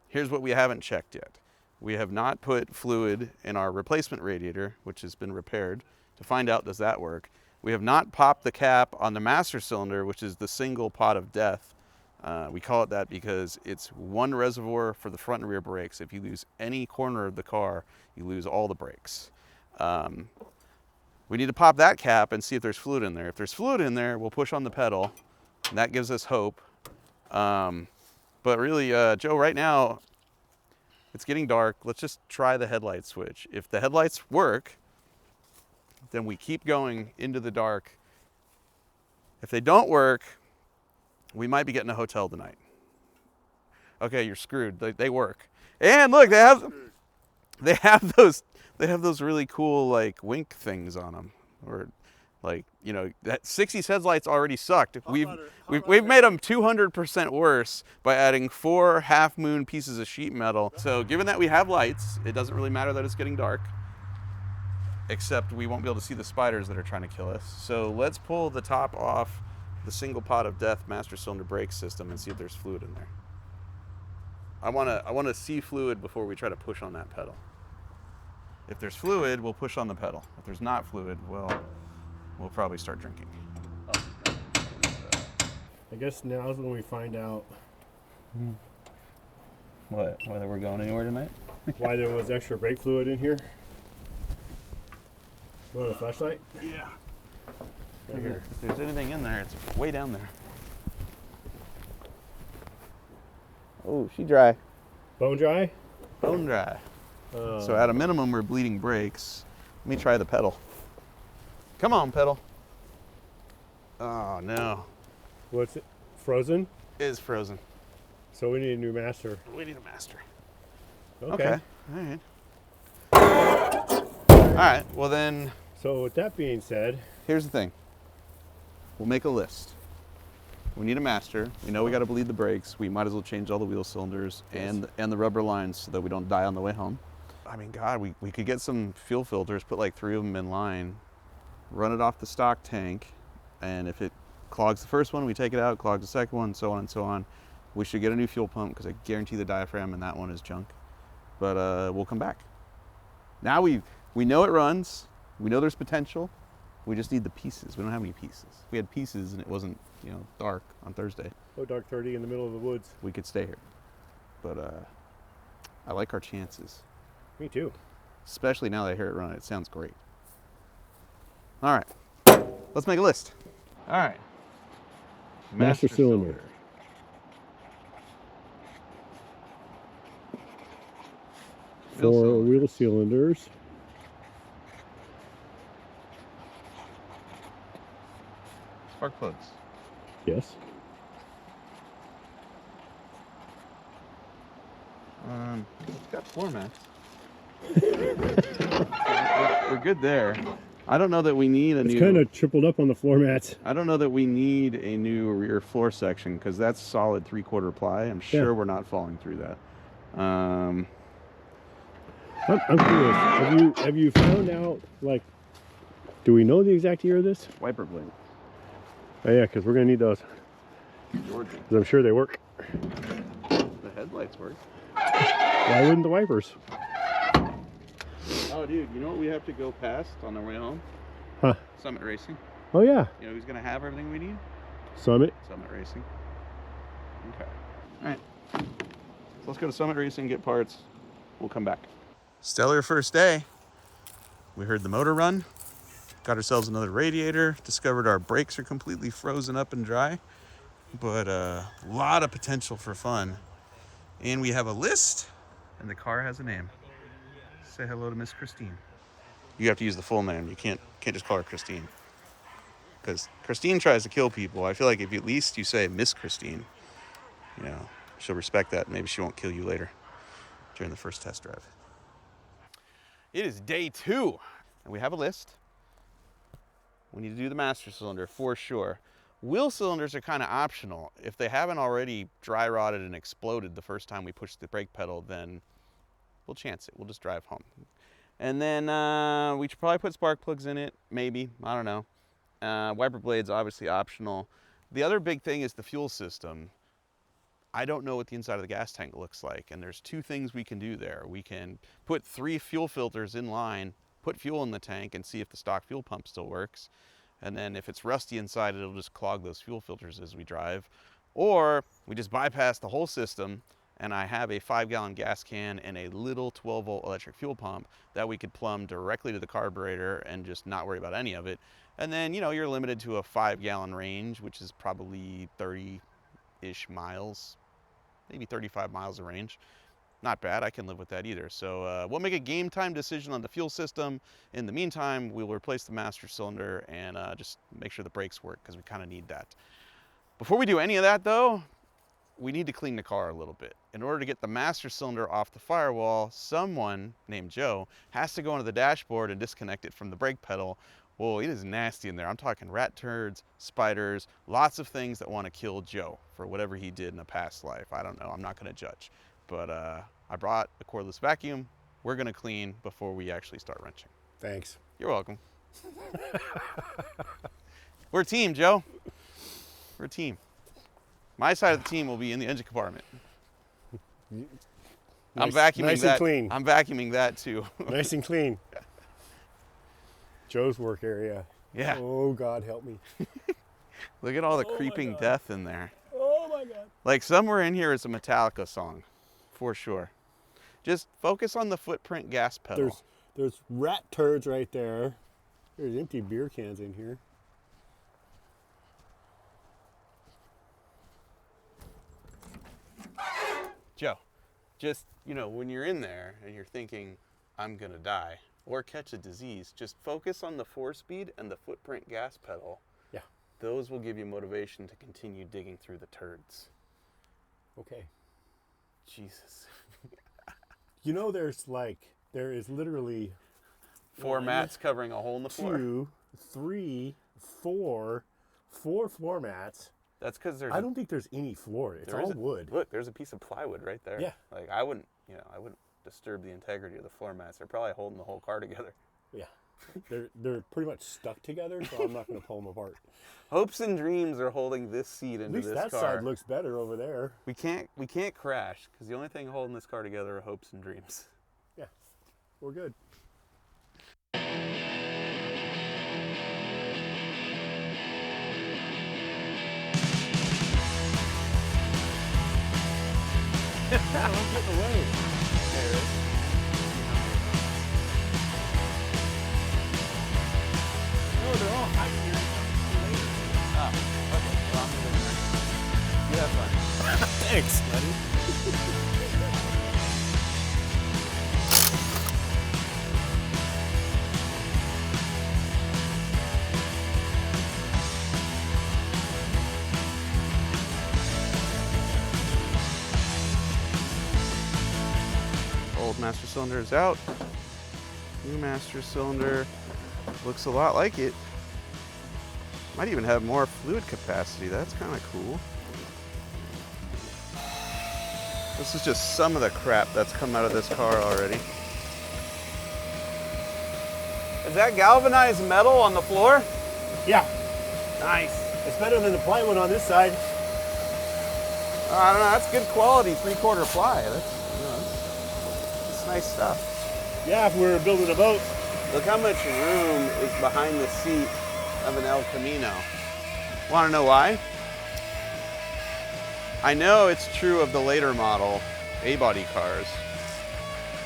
Here's what we haven't checked yet. We have not put fluid in our replacement radiator, which has been repaired, to find out does that work. We have not popped the cap on the master cylinder, which is the single pot of death We call it that because it's one reservoir for the front and rear brakes. If you lose any corner of the car, you lose all the brakes. We need to pop that cap and see if there's fluid in there. If there's fluid in there, we'll push on the pedal, and that gives us hope. But really, Joe, right now, it's getting dark. Let's just try the headlight switch. If the headlights work, then we keep going into the dark. If they don't work, we might be getting a hotel tonight. Okay, you're screwed. They work. And look, they have those really cool like wink things on them, or like, you know, that 60s headlights already sucked. We've made them 200% worse by adding 4 half-moon pieces of sheet metal. So given that we have lights, it doesn't really matter that it's getting dark, except we won't be able to see the spiders that are trying to kill us. So let's pull the top off the single pot of death master cylinder brake system and see if there's fluid in there. I want to see fluid before we try to push on that pedal. If there's fluid, we'll push on the pedal. If there's not fluid, well, we'll probably start drinking. I guess now's when we find out What? Whether we're going anywhere tonight? why there was extra brake fluid in here. Want a flashlight? Yeah. Right here. If there's anything in there, it's way down there. Oh, she dry. Bone dry? Bone dry. So at a minimum, we're bleeding brakes. Let me try the pedal. Come on, pedal. Oh, no. What's it? Frozen? It is frozen. So we need a new master. We need a master. Okay. All right. All right, well then, So with that being said, here's the thing. We'll make a list. We need a master. We know we got to bleed the brakes. We might as well change all the wheel cylinders and the rubber lines so that we don't die on the way home. I mean, God, we could get some fuel filters, put like 3 of them in line, run it off the stock tank, and if it clogs the first one, we take it out, clogs the second one, so on and so on. We should get a new fuel pump because I guarantee the diaphragm in that one is junk. But we'll come back. Now we know it runs. We know there's potential. We just need the pieces. We don't have any pieces. If we had pieces and it wasn't, you know, dark on Thursday, oh, dark 30 in the middle of the woods. we could stay here. But I like our chances, Me too. especially now that I hear it run. It sounds great. All right, let's make a list. All right. Master cylinder. Wheel 4 cylinder. wheel cylinders. Spark plugs. Yes. It's got floor mats. We're good there. I don't know that we need a It's new. kind of tripled up on the floor mats. I don't know that we need a new rear floor section because that's solid 3/4 ply. I'm sure we're not falling through that. I'm curious. Have you found out, like, do we know the exact year of this? Wiper blade. Oh yeah, because we're gonna need those. Georgia. 'Cause I'm sure they work. The headlights work. Why wouldn't the wipers? Oh, dude, you know what we have to go past on our way home? Huh? Summit Racing. Oh yeah, You know who's gonna have everything we need? Summit. Summit Racing. Okay. All right. So let's go to Summit Racing, get parts. We'll come back. Stellar first day. We heard the motor run, got ourselves another radiator, discovered our brakes are completely frozen up and dry, but a lot of potential for fun. And we have a list, and the car has a name. Say hello to Miss Christine. You have to use the full name. You can't just call her Christine. Because Christine tries to kill people. I feel like if at least you say Miss Christine, you know, she'll respect that. Maybe she won't kill you later during the first test drive. It is day 2, and we have a list. We need to do the master cylinder for sure. Wheel cylinders are kind of optional. If they haven't already dry rotted and exploded the first time we push the brake pedal, then we'll chance it. We'll just drive home. And then we should probably put spark plugs in it, maybe. I don't know. Wiper blades, obviously optional. The other big thing is the fuel system. I don't know what the inside of the gas tank looks like, and there's 2 things we can do there. We can put 3 fuel filters in line, put fuel in the tank, and see if the stock fuel pump still works. And then if it's rusty inside, it'll just clog those fuel filters as we drive. Or we just bypass the whole system and I have a 5-gallon gas can and a little 12-volt electric fuel pump that we could plumb directly to the carburetor and just not worry about any of it. And then, you know, you're limited to a 5-gallon range, which is probably 30-ish miles, maybe 35 miles of range. Not bad, I can live with that either. So we'll make a game time decision on the fuel system. In the meantime, we'll replace the master cylinder and just make sure the brakes work, because we kind of need that. Before we do any of that though, we need to clean the car a little bit. In order to get the master cylinder off the firewall, someone named Joe has to go into the dashboard and disconnect it from the brake pedal. Whoa, it is nasty in there. I'm talking rat turds, spiders, lots of things that want to kill Joe for whatever he did in a past life. I don't know, I'm not gonna judge. But I brought a cordless vacuum. We're gonna clean before we actually start wrenching. Thanks. You're welcome. We're a team, Joe. We're a team. My side of the team will be in the engine compartment. I'm vacuuming nice that. and clean. I'm vacuuming that too. Nice and clean. Joe's work area. Yeah. Oh, God help me. Look at all the creeping death in there. Oh my God. Like somewhere in here is a Metallica song, for sure. Just focus on the footprint gas pedal. There's rat turds right there. There's empty beer cans in here. Joe, just, you know, when you're in there and you're thinking, I'm gonna die or catch a disease, just focus on the 4-speed and the footprint gas pedal. Yeah. Those will give you motivation to continue digging through the turds. Okay. Jesus. You know, there is literally 4 mats covering a hole in the floor. 2, 3, 4 floor mats. That's because there's. I don't think there's any floor. It's all wood. Look, there's a piece of plywood right there. Yeah. Like I wouldn't disturb the integrity of the floor mats. They're probably holding the whole car together. Yeah. They're pretty much stuck together, so I'm not going to pull them apart. Hopes and dreams are holding this seat into this car. At least that side looks better over there. We can't crash because the only thing holding this car together are hopes and dreams. Yeah. We're good. Don't get in the way. No, they're all hiding here. Oh, okay. Well, I'm gonna you have fun. Thanks, buddy. Old master cylinder is out. New master cylinder looks a lot like it. Might even have more fluid capacity. That's kind of cool. This is just some of the crap that's come out of this car already. Is that galvanized metal on the floor? Yeah. Nice. It's better than the plywood on this side. I don't know. That's good quality 3/4 ply. That's nice stuff. Yeah, if we were building a boat. Look how much room is behind the seat of an El Camino. Want to know why? I know it's true of the later model A-body cars.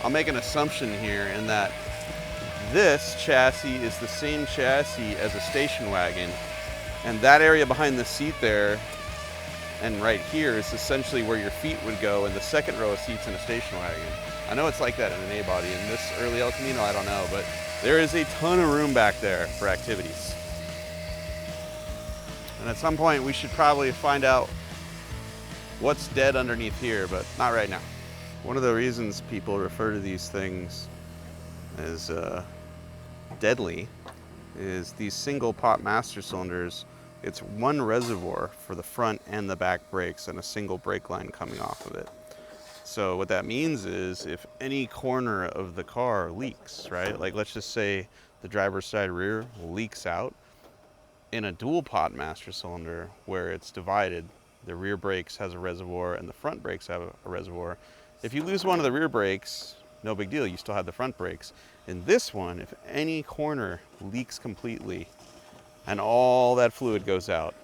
I'll make an assumption here in that this chassis is the same chassis as a station wagon, and that area behind the seat there and right here is essentially where your feet would go in the second row of seats in a station wagon. I know it's like that in an A-body. In this early El Camino, I don't know, but there is a ton of room back there for activities. And at some point, we should probably find out what's dead underneath here, but not right now. One of the reasons people refer to these things as deadly is these single pot master cylinders. It's one reservoir for the front and the back brakes and a single brake line coming off of it. So what that means is if any corner of the car leaks, right? Like let's just say the driver's side rear leaks out, in a dual pot master cylinder where it's divided, the rear brakes has a reservoir and the front brakes have a reservoir. If you lose one of the rear brakes, no big deal, you still have the front brakes. In this one, if any corner leaks completely and all that fluid goes out,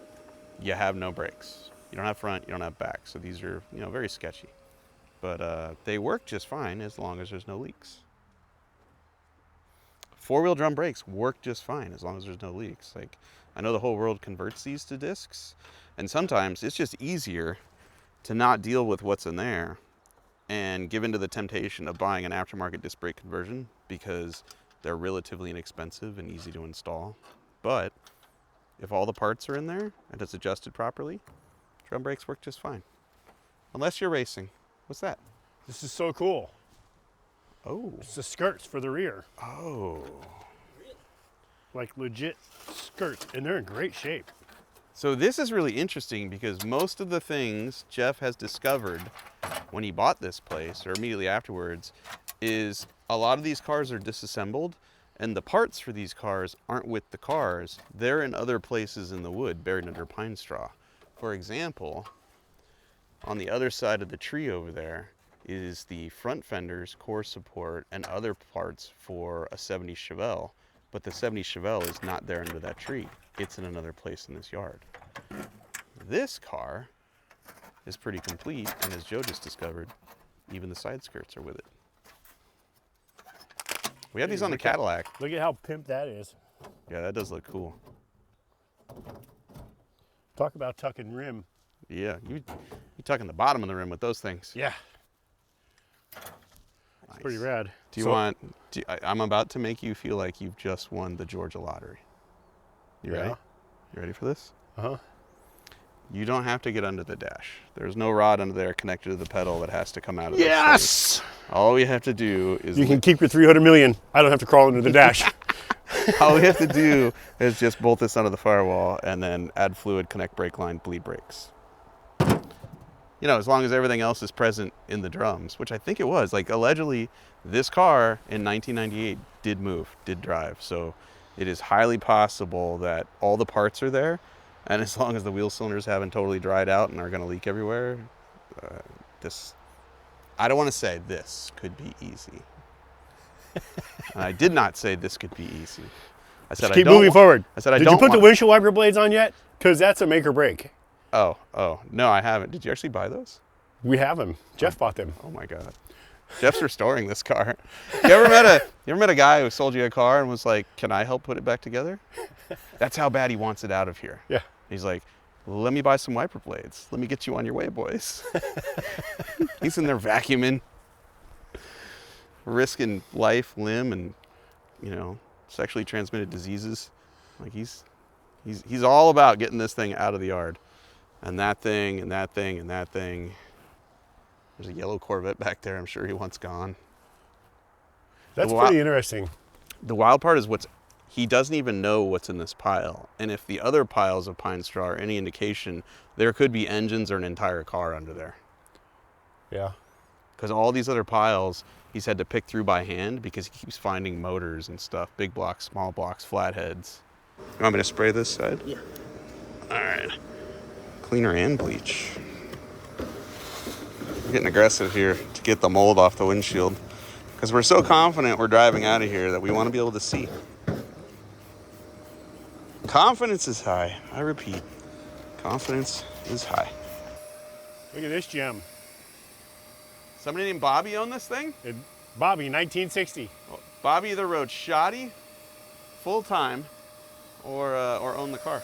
you have no brakes. You don't have front, you don't have back. So these are, you know, very sketchy. But they work just fine as long as there's no leaks. Four-wheel drum brakes work just fine as long as there's no leaks. Like, I know the whole world converts these to discs, and sometimes it's just easier to not deal with what's in there and give into the temptation of buying an aftermarket disc brake conversion because they're relatively inexpensive and easy to install. But if all the parts are in there and it's adjusted properly, drum brakes work just fine. Unless you're racing. What's that? This is so cool. Oh. It's the skirts for the rear. Oh. Like legit skirts, and they're in great shape. So this is really interesting because most of the things Jeff has discovered when he bought this place or immediately afterwards is a lot of these cars are disassembled and the parts for these cars aren't with the cars. They're in other places in the wood buried under pine straw. For example, on the other side of the tree over there is the front fenders, core support, and other parts for a 70 Chevelle. But the 70 Chevelle is not there under that tree. It's in another place in this yard. This car is pretty complete, and as Joe just discovered, even the side skirts are with it. We had these on the Cadillac. Look at how pimp that is. Yeah, that does look cool. Talk about tucking rim. Yeah, you tucking the bottom of the rim with those things. Yeah. Nice. Pretty rad. Do you want? I'm about to make you feel like you've just won the Georgia lottery. You ready? Yeah. You ready for this? Uh-huh. You don't have to get under the dash. There's no rod under there connected to the pedal that has to come out of the Yes! All we have to do is You can keep your 300 million. I don't have to crawl under the dash. all we have to do is just bolt this onto the firewall and then add fluid, connect brake line, bleed brakes. You know, as long as everything else is present in the drums, which I think it was. Like, allegedly, this car in 1998 did move, did drive. So it is highly possible that all the parts are there. And as long as the wheel cylinders haven't totally dried out and are going to leak everywhere, I don't want to say this could be easy. And I did not say this could be easy. I said Just keep moving forward. I said I Did don't you put the want- windshield wiper blades on yet? Because that's a make or break. Oh, no, I haven't. Did you actually buy those? We have them. Jeff bought them. Oh my God. Jeff's restoring this car. You ever met a guy who sold you a car and was like, "Can I help put it back together?" That's how bad he wants it out of here. Yeah. He's like, "Let me buy some wiper blades. Let me get you on your way, boys." He's in there vacuuming, risking life, limb, and, you know, sexually transmitted diseases. Like he's all about getting this thing out of the yard. And that thing, and that thing, and that thing. There's a yellow Corvette back there I'm sure he wants gone. That's pretty interesting. The wild part is he doesn't even know what's in this pile. And if the other piles of pine straw are any indication, there could be engines or an entire car under there. Yeah. Because all these other piles he's had to pick through by hand because he keeps finding motors and stuff. Big blocks, small blocks, flatheads. You want me to spray this side? Yeah. All right. Cleaner and bleach. We're getting aggressive here to get the mold off the windshield because we're so confident we're driving out of here that we want to be able to see. Confidence is high. I repeat, confidence is high. Look at this gem. Somebody named Bobby owned this thing? Bobby, 1960. Bobby either rode shoddy, full time, or owned the car.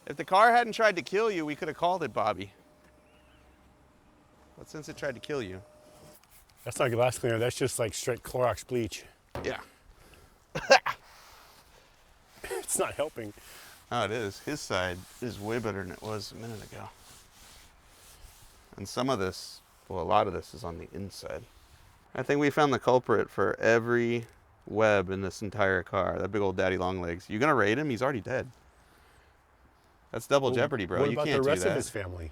If the car hadn't tried to kill you, we could have called it Bobby. But since it tried to kill you. That's not glass cleaner. That's just like straight Clorox bleach. Yeah. It's not helping. Oh, it is. His side is way better than it was a minute ago. And some of this, well, a lot of this is on the inside. I think we found the culprit for every web in this entire car. That big old daddy long legs. You gonna raid him? He's already dead. That's double jeopardy, bro. What You about can't the rest do that. of his family?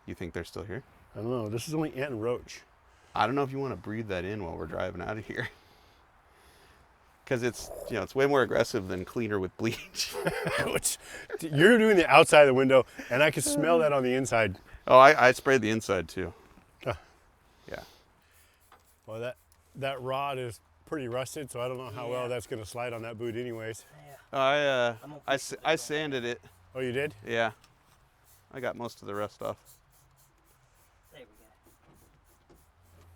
You think they're still here? I don't know. This is only Ant and Roach. I don't know if you want to breathe that in while we're driving out of here. Because it's, you know, it's way more aggressive than cleaner with bleach. You're doing the outside of the window, and I can smell that on the inside. Oh, I sprayed the inside too. Huh. Yeah. Well, that rod is pretty rusted, so I don't know how well that's going to slide on that boot anyways. Yeah. I sanded it. Oh, you did? Yeah. I got most of the rest off. There we go.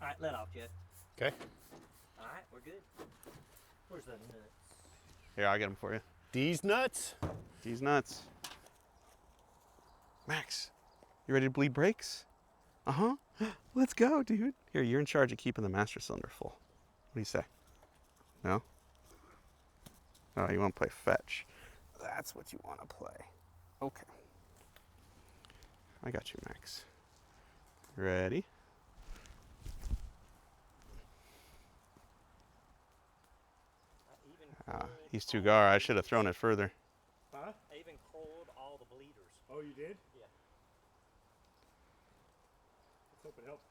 All right, let off, Jet. Okay. All right, we're good. Where's the nuts? Here, I'll get them for you. These nuts? These nuts. Max, you ready to bleed brakes? Uh-huh. Let's go, dude. Here, you're in charge of keeping the master cylinder full. What do you say? No? Oh, you want to play fetch. That's what you want to play. Okay. I got you, Max. Ready? He's too gar. I should have thrown it further. Huh? I even coiled all the bleeders. Oh, you did? Yeah. Let's hope it helps.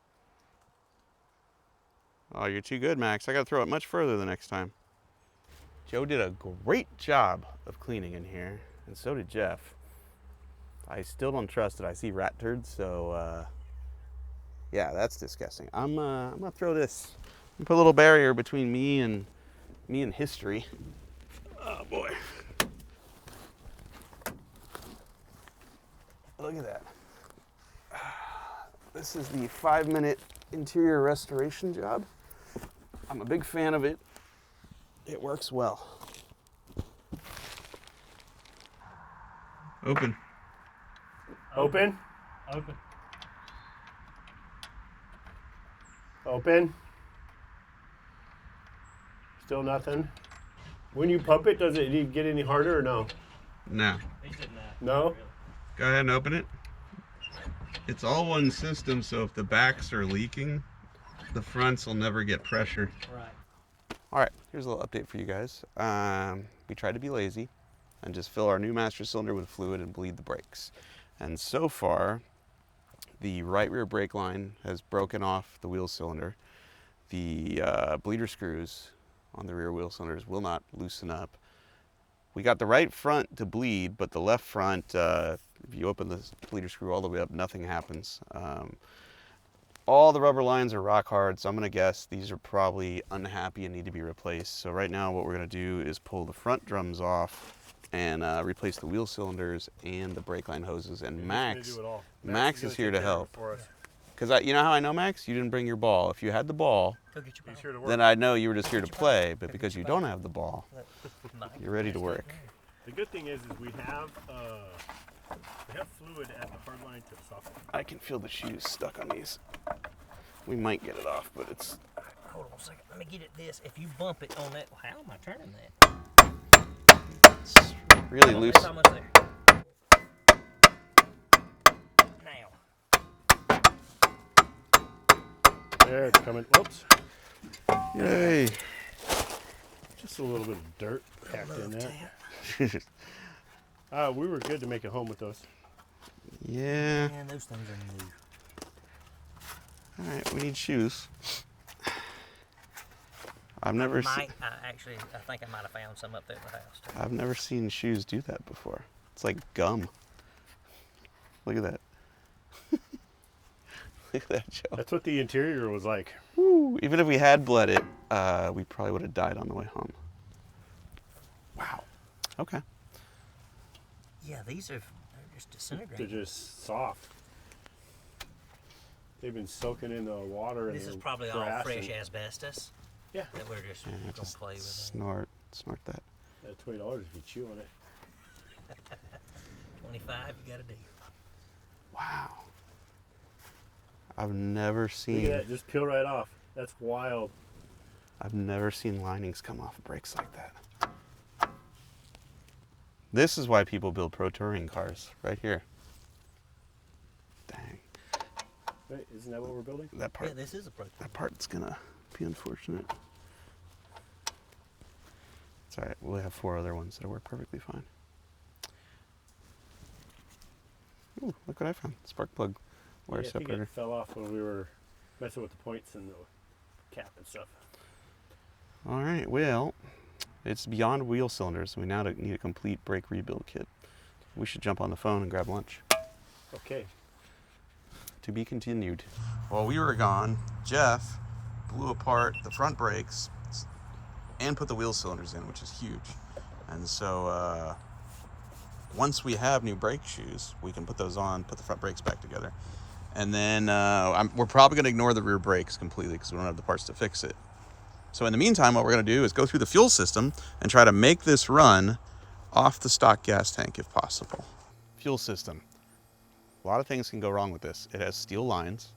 Oh, you're too good, Max. I got to throw it much further the next time. Joe did a great job of cleaning in here, and so did Jeff. I still don't trust it. I see rat turds, so yeah, that's disgusting. I'm gonna throw this. Put a little barrier between me and history. Oh boy. Look at that. This is the 5-minute interior restoration job. I'm a big fan of it. It works well. Open. Open? Open. Open. Still nothing. When you pump it, does it get any harder or no? No. He said No? Go ahead and open it. It's all one system, so if the backs are leaking, the fronts will never get pressure. Right. All right, here's a little update for you guys. We tried to be lazy and just fill our new master cylinder with fluid and bleed the brakes. And so far, the right rear brake line has broken off the wheel cylinder. The bleeder screws on the rear wheel cylinders will not loosen up. We got the right front to bleed, but the left front, if you open the bleeder screw all the way up, nothing happens. All the rubber lines are rock hard, so I'm gonna guess these are probably unhappy and need to be replaced. So right now what we're gonna do is pull the front drums off and replace the wheel cylinders and the brake line hoses. And Max is here to help. Because you know how I know, Max? You didn't bring your ball. If you had the ball, Go get your ball. then I'd know you were just here to play. But because you don't have the ball, you're ready to work. The good thing is we have fluid at the hard line to the soft line. I can feel the shoes stuck on these. We might get it off, but it's... Hold on a second. Let me get at this. If you bump it on that, how am I turning that? It's really loose. It's almost there. Now. There, it's coming. Whoops. Yay. Just a little bit of dirt packed in there. We were good to make it home with those. Yeah. Man, those things are new. All right, we need shoes. I've never seen... Actually, I think I might have found some up there at the house, too. I've never seen shoes do that before. It's like gum. Look at that. Look at that, Joe. That's what the interior was like. Woo. Even if we had bled it, we probably would have died on the way home. Wow. Okay. Yeah, they're just disintegrating. They're just soft. They've been soaking in the water. This and is the probably all grass fresh and- asbestos Yeah. that we're just going to Just play with. snort that. That's $20 if you chew on it. 25, you got to do. Wow. I've never Look seen... at that, just peel right off. That's wild. I've never seen linings come off brakes like that. This is why people build pro touring cars, right here. Dang. Wait, isn't that what we're building? That part, Yeah, this is a pro. that part's gonna be unfortunate. It's all right. We'll have 4 other ones that'll work perfectly fine. Ooh, look what I found. Spark plug wire I think separator. it fell off when we were messing with the points and the cap and stuff. All right, well, it's beyond wheel cylinders. We now need a complete brake rebuild kit. We should jump on the phone and grab lunch. Okay. To be continued. While we were gone, Jeff blew apart the front brakes and put the wheel cylinders in, which is huge. And so once we have new brake shoes, we can put those on, put the front brakes back together. And then we're probably going to ignore the rear brakes completely because we don't have the parts to fix it. So in the meantime, what we're going to do is go through the fuel system and try to make this run off the stock gas tank if possible. Fuel system. A lot of things can go wrong with this. It has steel lines,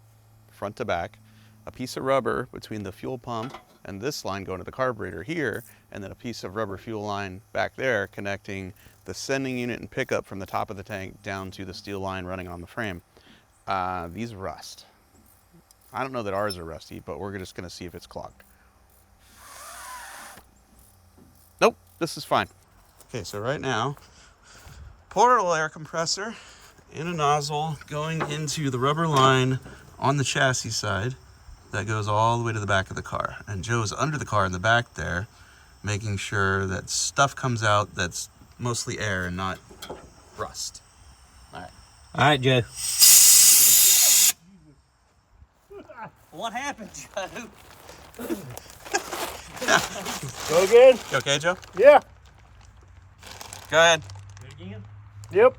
front to back, a piece of rubber between the fuel pump and this line going to the carburetor here, and then a piece of rubber fuel line back there connecting the sending unit and pickup from the top of the tank down to the steel line running on the frame. These rust. I don't know that ours are rusty, but we're just going to see if it's clogged. Nope, this is fine. Okay, so right now, portable air compressor in a nozzle going into the rubber line on the chassis side that goes all the way to the back of the car. And Joe's under the car in the back there, making sure that stuff comes out that's mostly air and not rust. All right. All right, Joe. What happened, Joe? Go again? You okay, Joe? Yeah. Go ahead. Do it again. Yep.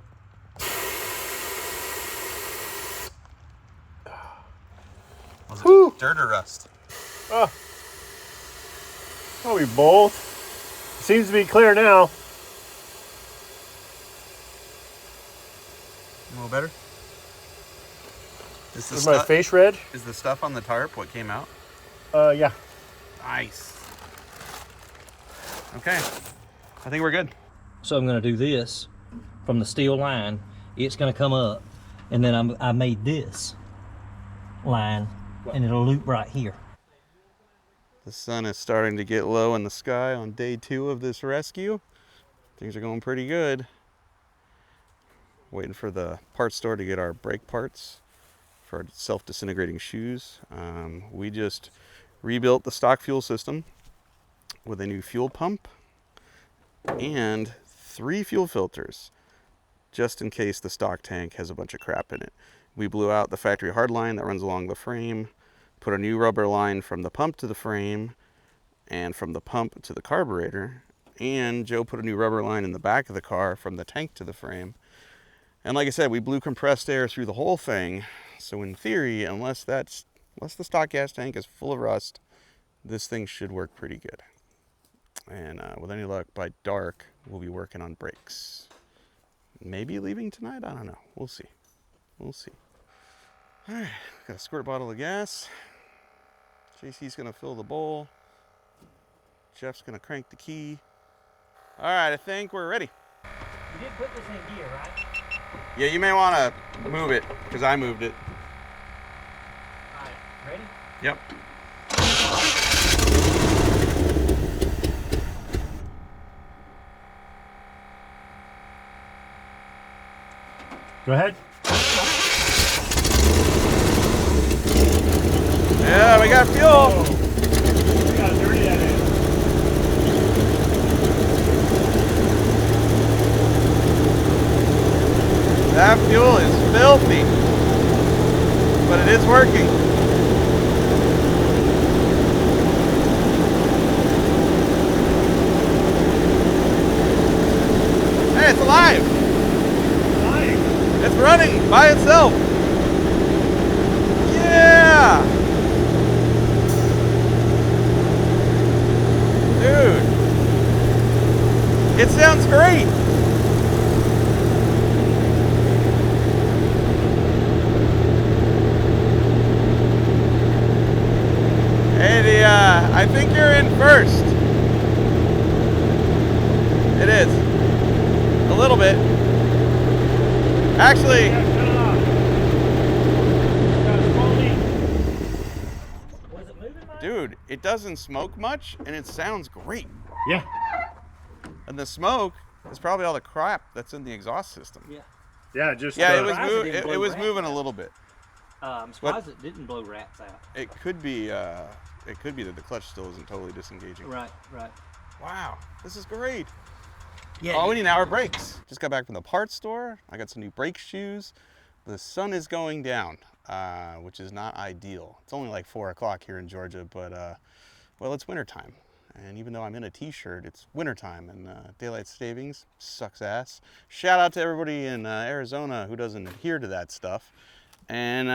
Was Whew. it dirt or rust? Probably both. Seems to be clear now. A little better? Is my face red? Is the stuff on the tarp what came out? Yeah. Nice. Okay. I think we're good. So I'm going to do this from the steel line. It's going to come up, and then I made this line, and it'll loop right here. The sun is starting to get low in the sky on day 2 of this rescue. Things are going pretty good. Waiting for the parts store to get our brake parts for our self-disintegrating shoes. We just rebuilt the stock fuel system with a new fuel pump and 3 fuel filters, just in case the stock tank has a bunch of crap in it. We blew out the factory hard line that runs along the frame, put a new rubber line from the pump to the frame and from the pump to the carburetor, and Joe put a new rubber line in the back of the car from the tank to the frame. And like I said, we blew compressed air through the whole thing. So in theory, unless the stock gas tank is full of rust, this thing should work pretty good. And with any luck, by dark, we'll be working on brakes. Maybe leaving tonight? I don't know. We'll see. We'll see. All right, got a squirt bottle of gas. JC's gonna fill the bowl. Jeff's gonna crank the key. All right, I think we're ready. You did put this in gear, right? Yeah, you may want to move it because I moved it. All right, ready? Yep. Go ahead. Yeah, we got fuel. We got dirty that is. That fuel is filthy, but it is working. Hey, it's alive. It's running by itself. Yeah. Dude. It sounds great. Hey, I think you're in first. It is. A little bit. Actually, Was it moving, Mike? dude, it doesn't smoke much and it sounds great. Yeah. And the smoke is probably all the crap that's in the exhaust system. Yeah. Yeah, just Yeah, it surprised it didn't blow it was rats moving a out. little bit. I'm surprised it didn't blow rats out. It could be that the clutch still isn't totally disengaging. Right, right. Wow, this is great. Yeah. All we need now are brakes. Just got back from the parts store. I got some new brake shoes. The sun is going down, which is not ideal. It's only like 4 o'clock here in Georgia, but well, it's wintertime. And even though I'm in a t-shirt, it's wintertime and daylight savings sucks ass. Shout out to everybody in Arizona who doesn't adhere to that stuff. And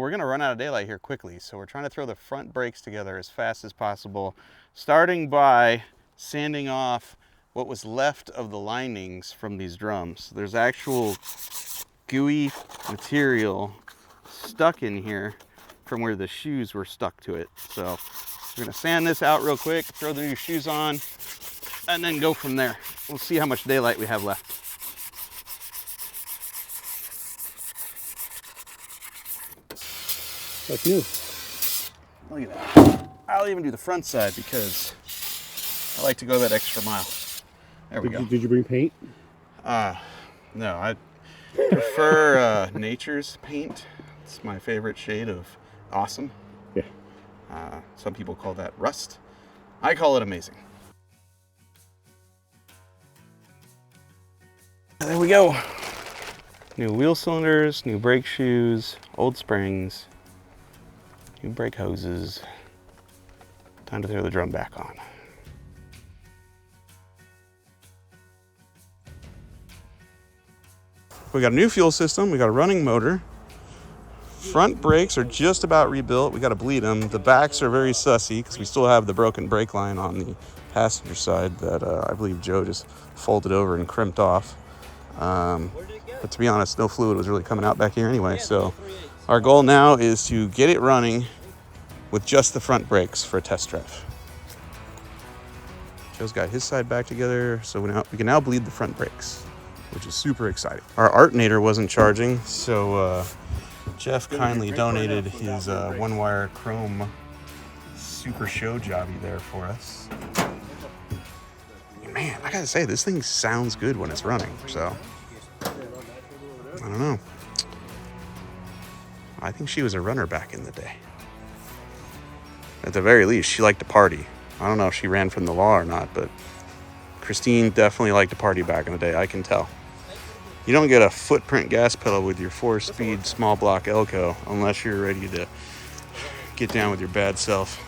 we're gonna run out of daylight here quickly. So we're trying to throw the front brakes together as fast as possible, starting by sanding off what was left of the linings from these drums. There's actual gooey material stuck in here from where the shoes were stuck to it. So we're gonna sand this out real quick, throw the new shoes on, and then go from there. We'll see how much daylight we have left. Like new. Look at that. I'll even do the front side because I like to go that extra mile. There we go. Did you bring paint? No, I prefer nature's paint. It's my favorite shade of awesome. Yeah. Some people call that rust. I call it amazing. There we go. New wheel cylinders, new brake shoes, old springs, new brake hoses. Time to throw the drum back on. We got a new fuel system, we got a running motor. Front brakes are just about rebuilt. We got to bleed them. The backs are very sussy because we still have the broken brake line on the passenger side that I believe Joe just folded over and crimped off. But to be honest, no fluid was really coming out back here anyway. So our goal now is to get it running with just the front brakes for a test drive. Joe's got his side back together, so we can now bleed the front brakes, which is super exciting. Our alternator wasn't charging, so Jeff kindly donated his one-wire chrome super show jobby there for us. Man, I gotta say, this thing sounds good when it's running, so I don't know. I think she was a runner back in the day. At the very least, she liked to party. I don't know if she ran from the law or not, but Christine definitely liked to party back in the day, I can tell. You don't get a footprint gas pedal with your 4-speed small block Elco unless you're ready to get down with your bad self.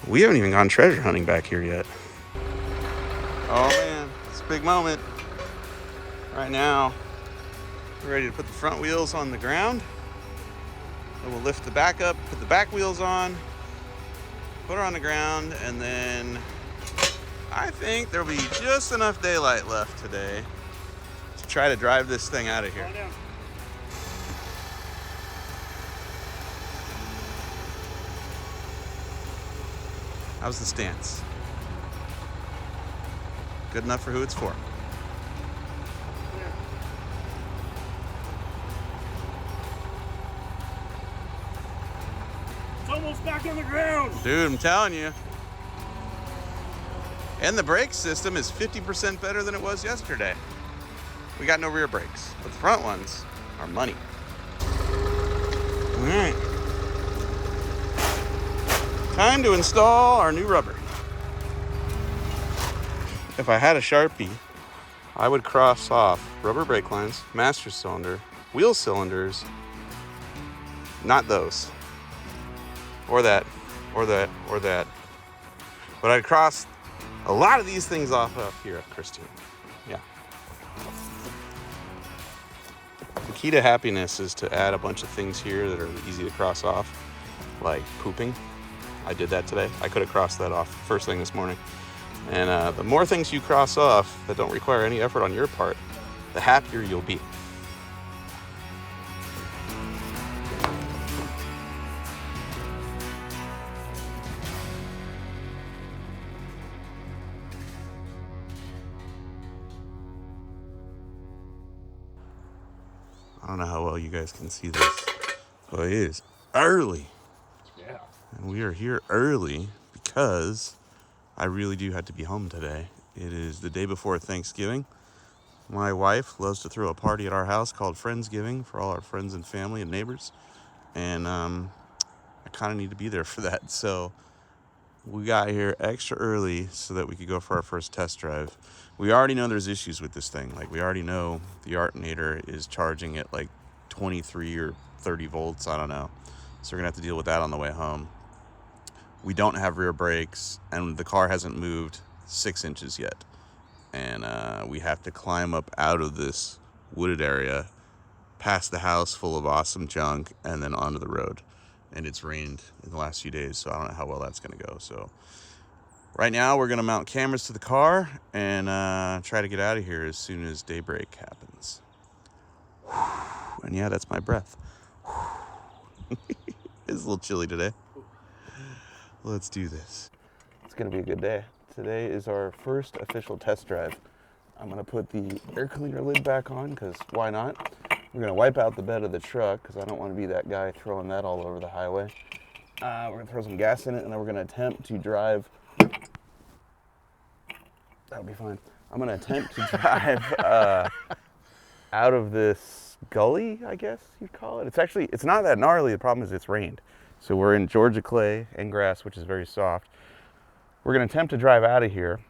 We haven't even gone treasure hunting back here yet. Oh man, it's a big moment. Right now, we're ready to put the front wheels on the ground. Then we'll lift the back up, put the back wheels on, put her on the ground, and then I think there'll be just enough daylight left today to try to drive this thing out of here. How's the stance? Good enough for who it's for. It's almost back on the ground. Dude, I'm telling you. And the brake system is 50% better than it was yesterday. We got no rear brakes, but the front ones are money. All right. Time to install our new rubber. If I had a Sharpie, I would cross off rubber brake lines, master cylinder, wheel cylinders, not those, or that, or that, or that. But I'd cross a lot of these things off up here, Christine. Yeah. The key to happiness is to add a bunch of things here that are easy to cross off, like pooping. I did that today. I could have crossed that off first thing this morning. And the more things you cross off that don't require any effort on your part, the happier you'll be. I don't know how well you guys can see this, but it is early. Yeah. And we are here early because I really do have to be home today. It is the day before Thanksgiving. My wife loves to throw a party at our house called Friendsgiving for all our friends and family and neighbors. And I kind of need to be there for that. So we got here extra early so that we could go for our first test drive. We already know there's issues with this thing. Like, we already know the alternator is charging at like 23 or 30 volts. I don't know. So we're gonna have to deal with that on the way home. we don't have rear brakes, and the car hasn't moved 6 inches yet. And we have to climb up out of this wooded area, past the house full of awesome junk, and then onto the road. And it's rained in the last few days, so I don't know how well that's going to go. So right now we're going to mount cameras to the car and try to get out of here as soon as daybreak happens. And yeah, that's my breath. It's a little chilly today. Let's do this. It's going to be a good day. Today is our first official test drive. I'm going to put the air cleaner lid back on, because why not? We're going to wipe out the bed of the truck, because I don't want to be that guy throwing that all over the highway. We're going to throw some gas in it, and then we're going to attempt to drive. That'll be fine. I'm going to attempt to drive out of this gully, I guess you'd call it. It's not that gnarly. The problem is it's rained. So we're in Georgia clay and grass, which is very soft. We're going to attempt to drive out of here.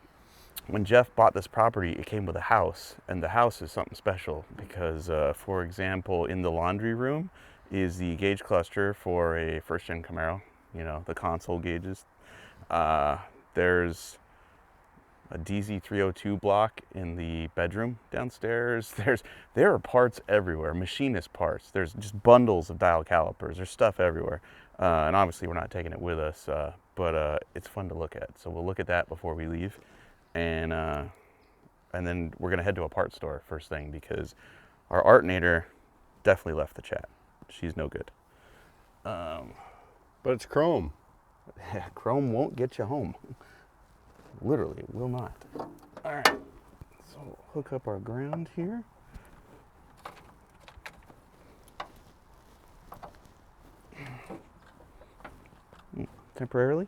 When Jeff bought this property, it came with a house, and the house is something special because, for example, in the laundry room is the gauge cluster for a first-gen Camaro, you know, the console gauges. There's a DZ302 block in the bedroom downstairs. There are parts everywhere, machinist parts. There's just bundles of dial calipers. There's stuff everywhere. And obviously we're not taking it with us, but it's fun to look at. So we'll look at that before we leave. And then we're gonna head to a parts store first thing, because our Artnator definitely left the chat. She's no good. But it's chrome. Chrome won't get you home. Literally, it will not. All right, so hook up our ground here. Temporarily.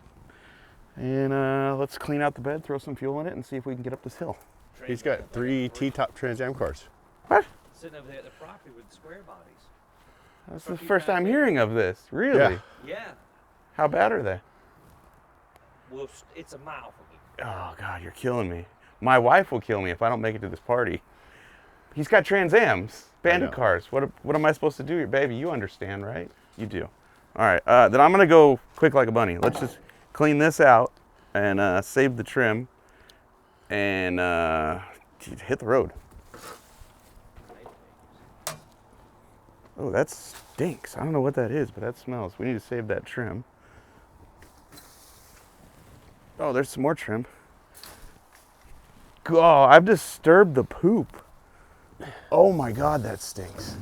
And let's clean out the bed, throw some fuel in it, and see if we can get up this hill. He's got 3 T-top Trans Am cars. What? Sitting over there at the property with square bodies. That's the first time hearing of this. Really? Yeah. Yeah. How bad are they? Well, it's a mile from here. Oh, God, you're killing me. My wife will kill me if I don't make it to this party. He's got Trans Ams, bandit cars. What am I supposed to do here? Baby, you understand, right? You do. All right, then I'm going to go quick like a bunny. Let's just clean this out and save the trim and hit the road. Oh, that stinks. I don't know what that is, but that smells. We need to save that trim. Oh, there's some more trim. Oh, I've disturbed the poop. Oh my God, that stinks.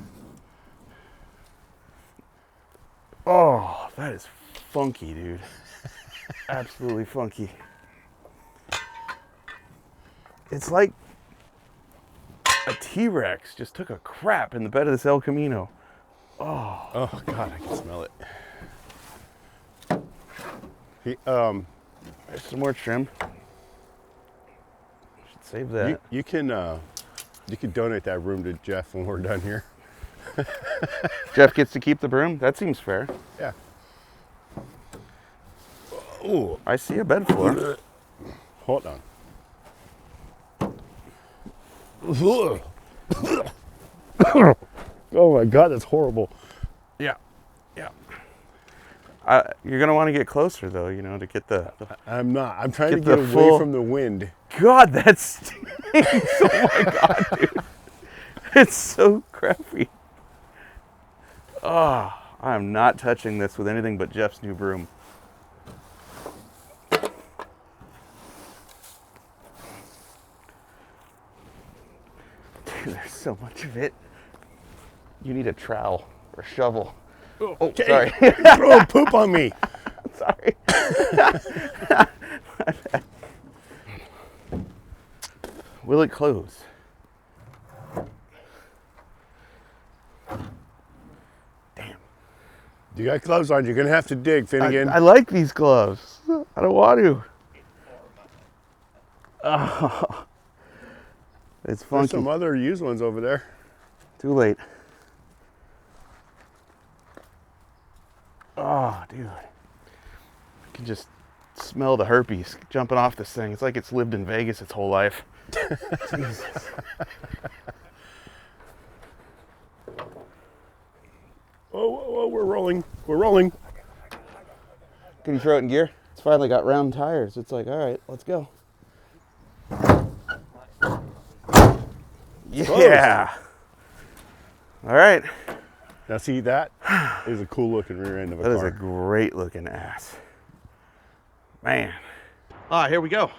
Oh, that is funky, dude. Absolutely funky. It's like a T-Rex just took a crap in the bed of this El Camino. Oh God, I can smell it. There's some more trim. Should save that. You can donate that room to Jeff when we're done here. Jeff gets to keep the broom? That seems fair. Yeah. Ooh, I see a bed floor. hold on. Oh my God, that's horrible. Yeah, yeah. You're gonna want to get closer though, you know, to get the I'm not. I'm trying to Get get the away full- from the wind. God, that stinks. Oh my God, dude. It's so crappy. Oh, I'm not touching this with anything but Jeff's new broom. Dude, there's so much of it. You need a trowel or a shovel. Oh, Okay. sorry. Throw poop on me. Sorry. Will it close? Damn. You got gloves on. You're gonna have to dig, Finnegan. I like these gloves. I don't want to. Oh, it's There's funky. some other used ones over there. Too late. Oh, dude. I can just smell the herpes jumping off this thing. It's like it's lived in Vegas its whole life. Jesus. Oh, we're rolling. We're rolling. Can you throw it in gear? It's finally got round tires. It's like, all right, let's go. Yeah. All right. Now see, that is a cool looking rear end of a That car. is a great looking ass. Man. Here we go.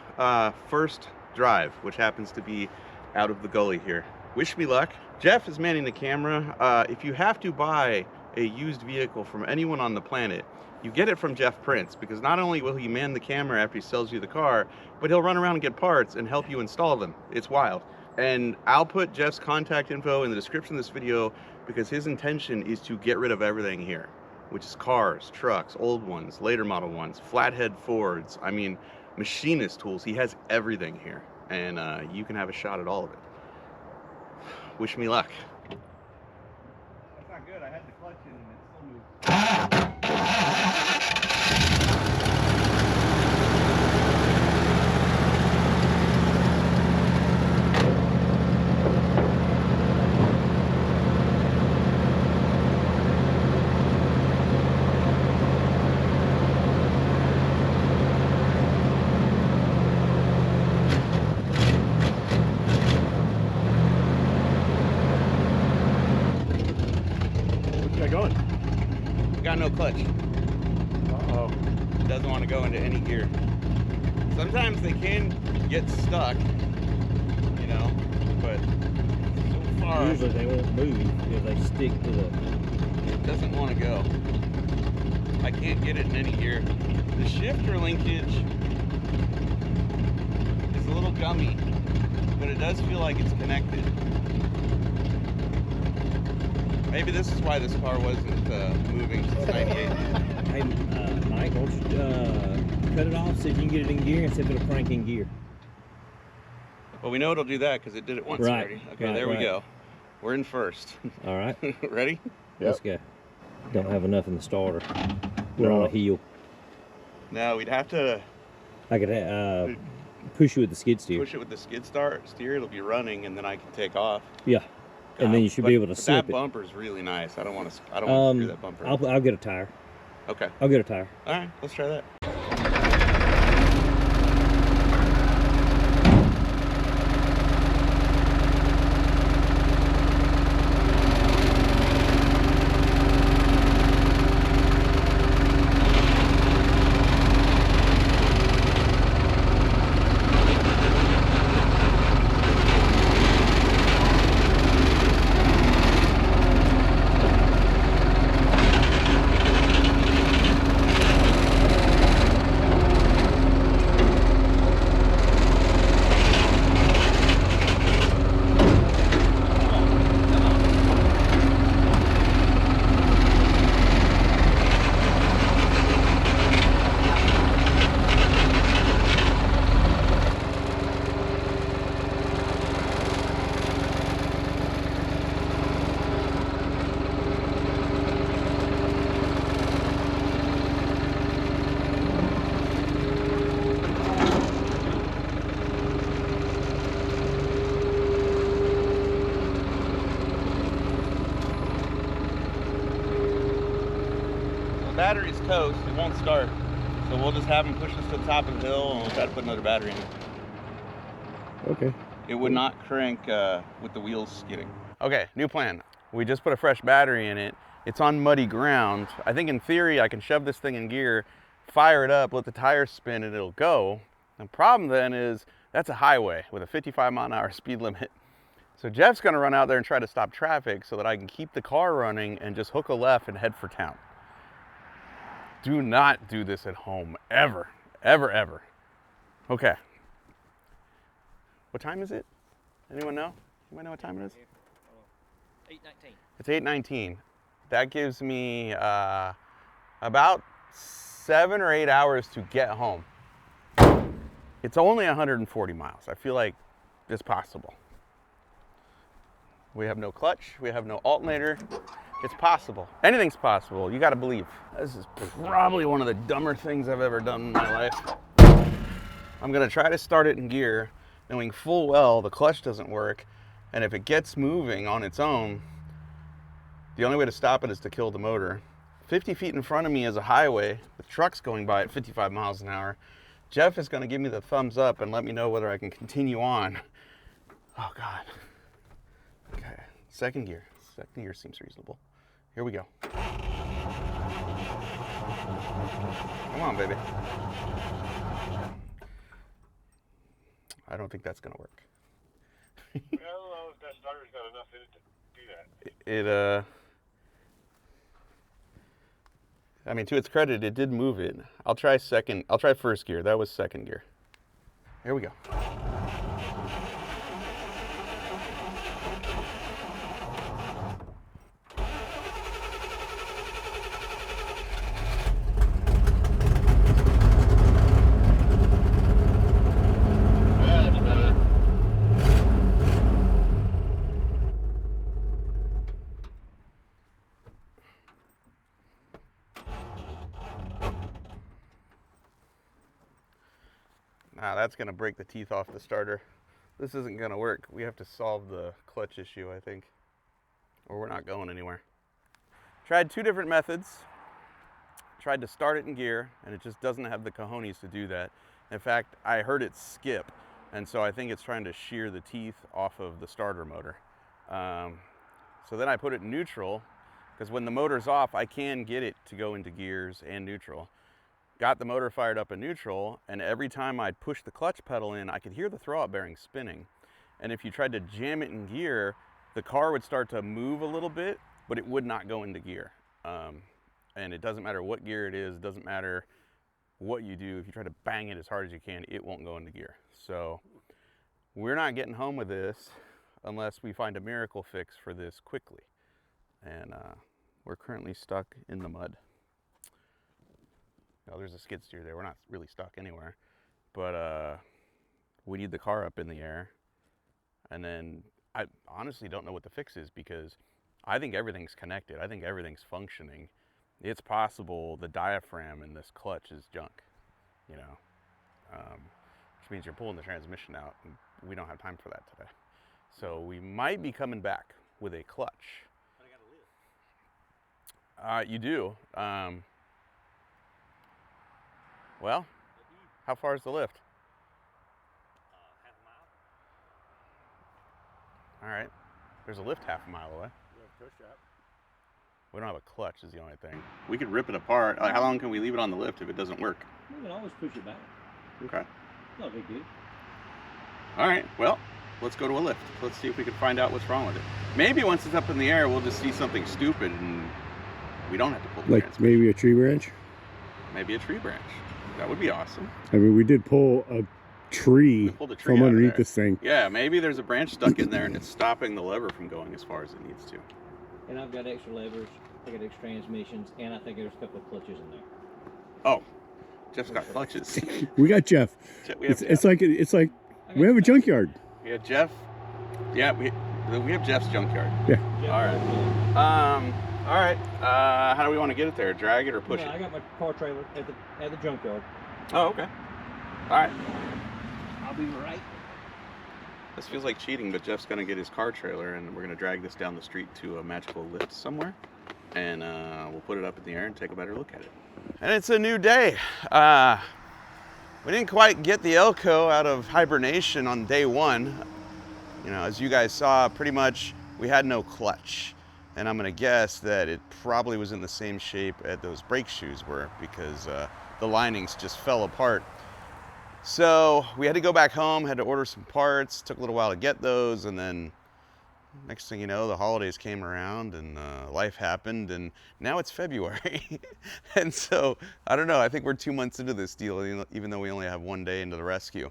First drive, which happens to be out of the gully here. Wish me luck. Jeff is manning the camera. If you have to buy a used vehicle from anyone on the planet, you get it from Jeff Prince, because not only will he man the camera after he sells you the car, but he'll run around and get parts and help you install them. It's wild. And I'll put Jeff's contact info in the description of this video, because his intention is to get rid of everything here, which is cars, trucks, old ones, later model ones, flathead Fords. I mean, machinist tools. He has everything here, and you can have a shot at all of it. Wish me luck. That's not good. I had the clutch in and it still moved. Going? Got no clutch. Uh-oh. Doesn't want to go into any gear. Sometimes they can get stuck, you know, but so far Usually they won't move if they stick to the... it doesn't want to go. I can't get it in any gear. The shifter linkage is a little gummy, but it does feel like it's connected. Maybe this is why this car wasn't moving since '98. Hey, Mike, why don't you cut it off, see if you can get it in gear, and see if it'll crank in gear. Well, we know it'll do that because it did it once Right, already. Okay, right, there we right. go. We're in first. All right, Ready? let's go. Don't have enough in the starter. We're on a heel. No, we'd have to I could push you with the skid steer. push it with the skid steer. It'll be running, and then I can take off. Yeah, and then you should be able to but slip that it. bumper's really nice. I don't want to screw that bumper. I'll get a tire. Okay. I'll get a tire. All right. Let's try that. Battery's toast, it won't start. So we'll just have them push us to the top of the hill and we'll try to put another battery in it. Okay. It would not crank with the wheels skidding. Okay, new plan. We just put a fresh battery in it. It's on muddy ground. I think in theory I can shove this thing in gear, fire it up, let the tires spin, and it'll go. The problem then is that's a highway with a 55-mile-an-hour speed limit. So Jeff's gonna run out there and try to stop traffic so that I can keep the car running and just hook a left and head for town. Do not do this at home, ever, ever, ever. Okay. What time is it? Anyone know? Anybody know what time it is? 8:19. It's 8:19. That gives me about 7 or 8 hours to get home. It's only 140 miles. I feel like it's possible. We have no clutch. We have no alternator. It's possible. Anything's possible. You got to believe. This is probably one of the dumber things I've ever done in my life. I'm going to try to start it in gear, knowing full well the clutch doesn't work. And if it gets moving on its own, the only way to stop it is to kill the motor, 50 feet in front of me is a highway with trucks going by at 55 miles an hour. Jeff is going to give me the thumbs up and let me know whether I can continue on. Oh, God. Okay, second gear. Second gear seems reasonable. Here we go. Come on, baby. I don't think that's going to work. I don't know if that starter's got enough in it to do that. I mean, to its credit, it did move it. I'll try first gear. That was second gear. Here we go. That's better. Nah, that's gonna break the teeth off the starter. This isn't gonna work. We have to solve the clutch issue, I think, or we're not going anywhere. Tried 2 different methods. Tried to start it in gear, and it just doesn't have the cojones to do that. In fact, I heard it skip, and so I think it's trying to shear the teeth off of the starter motor. So then I put it in neutral, because when the motor's off, I can get it to go into gears and neutral. Got the motor fired up in neutral, and every time I'd push the clutch pedal in, I could hear the throwout bearing spinning. And if you tried to jam it in gear, the car would start to move a little bit, but it would not go into gear. And it doesn't matter what gear it is, it doesn't matter what you do. If you try to bang it as hard as you can, it won't go into gear. So we're not getting home with this unless we find a miracle fix for this quickly. And we're currently stuck in the mud. Oh, there's a skid steer there. We're not really stuck anywhere, but we need the car up in the air. And then I honestly don't know what the fix is, because I think everything's connected. I think everything's functioning. It's possible the diaphragm in this clutch is junk, you know, which means you're pulling the transmission out, and we don't have time for that today. So we might be coming back with a clutch. But I got a lift. You do. Well, how far is the lift? Half a mile. All right. There's a lift half a mile away. We don't have a clutch is the only thing. We could rip it apart. Like, how long can we leave it on the lift if it doesn't work? We can always push it back. Okay. Not a big deal. All right. Well, let's go to a lift. Let's see if we can find out what's wrong with it. Maybe once it's up in the air, we'll just see something stupid and we don't have to pull the Like transmission. maybe a tree branch? Maybe a tree branch. That would be awesome. I mean, we did pull a tree, We pulled a tree from out of underneath there. this thing. Yeah, maybe there's a branch stuck in there and it's stopping the lever from going as far as it needs to. And I've got extra levers, I got extra transmissions, and I think there's a couple of clutches in there. Oh, Jeff's got clutches. We got Jeff. We have It's like we have a junkyard. We have Jeff. Yeah, we have Jeff's junkyard. Yeah. All right. How do we want to get it there? Drag it or push I it? got my car trailer at the junkyard. Oh, okay. All right. I'll be right. This feels like cheating, but Jeff's gonna get his car trailer and we're gonna drag this down the street to a magical lift somewhere, and we'll put it up in the air and take a better look at it. And it's a new day. We didn't quite get the Elco out of hibernation on day 1. You know, as you guys saw, pretty much we had no clutch. And I'm gonna guess that it probably was in the same shape as those brake shoes were, because the linings just fell apart. So we had to go back home, had to order some parts, took a little while to get those, and then next thing you know, the holidays came around and life happened, and now it's February. And so, I don't know, I think we're 2 months into this deal, even though we only have 1 day into the rescue.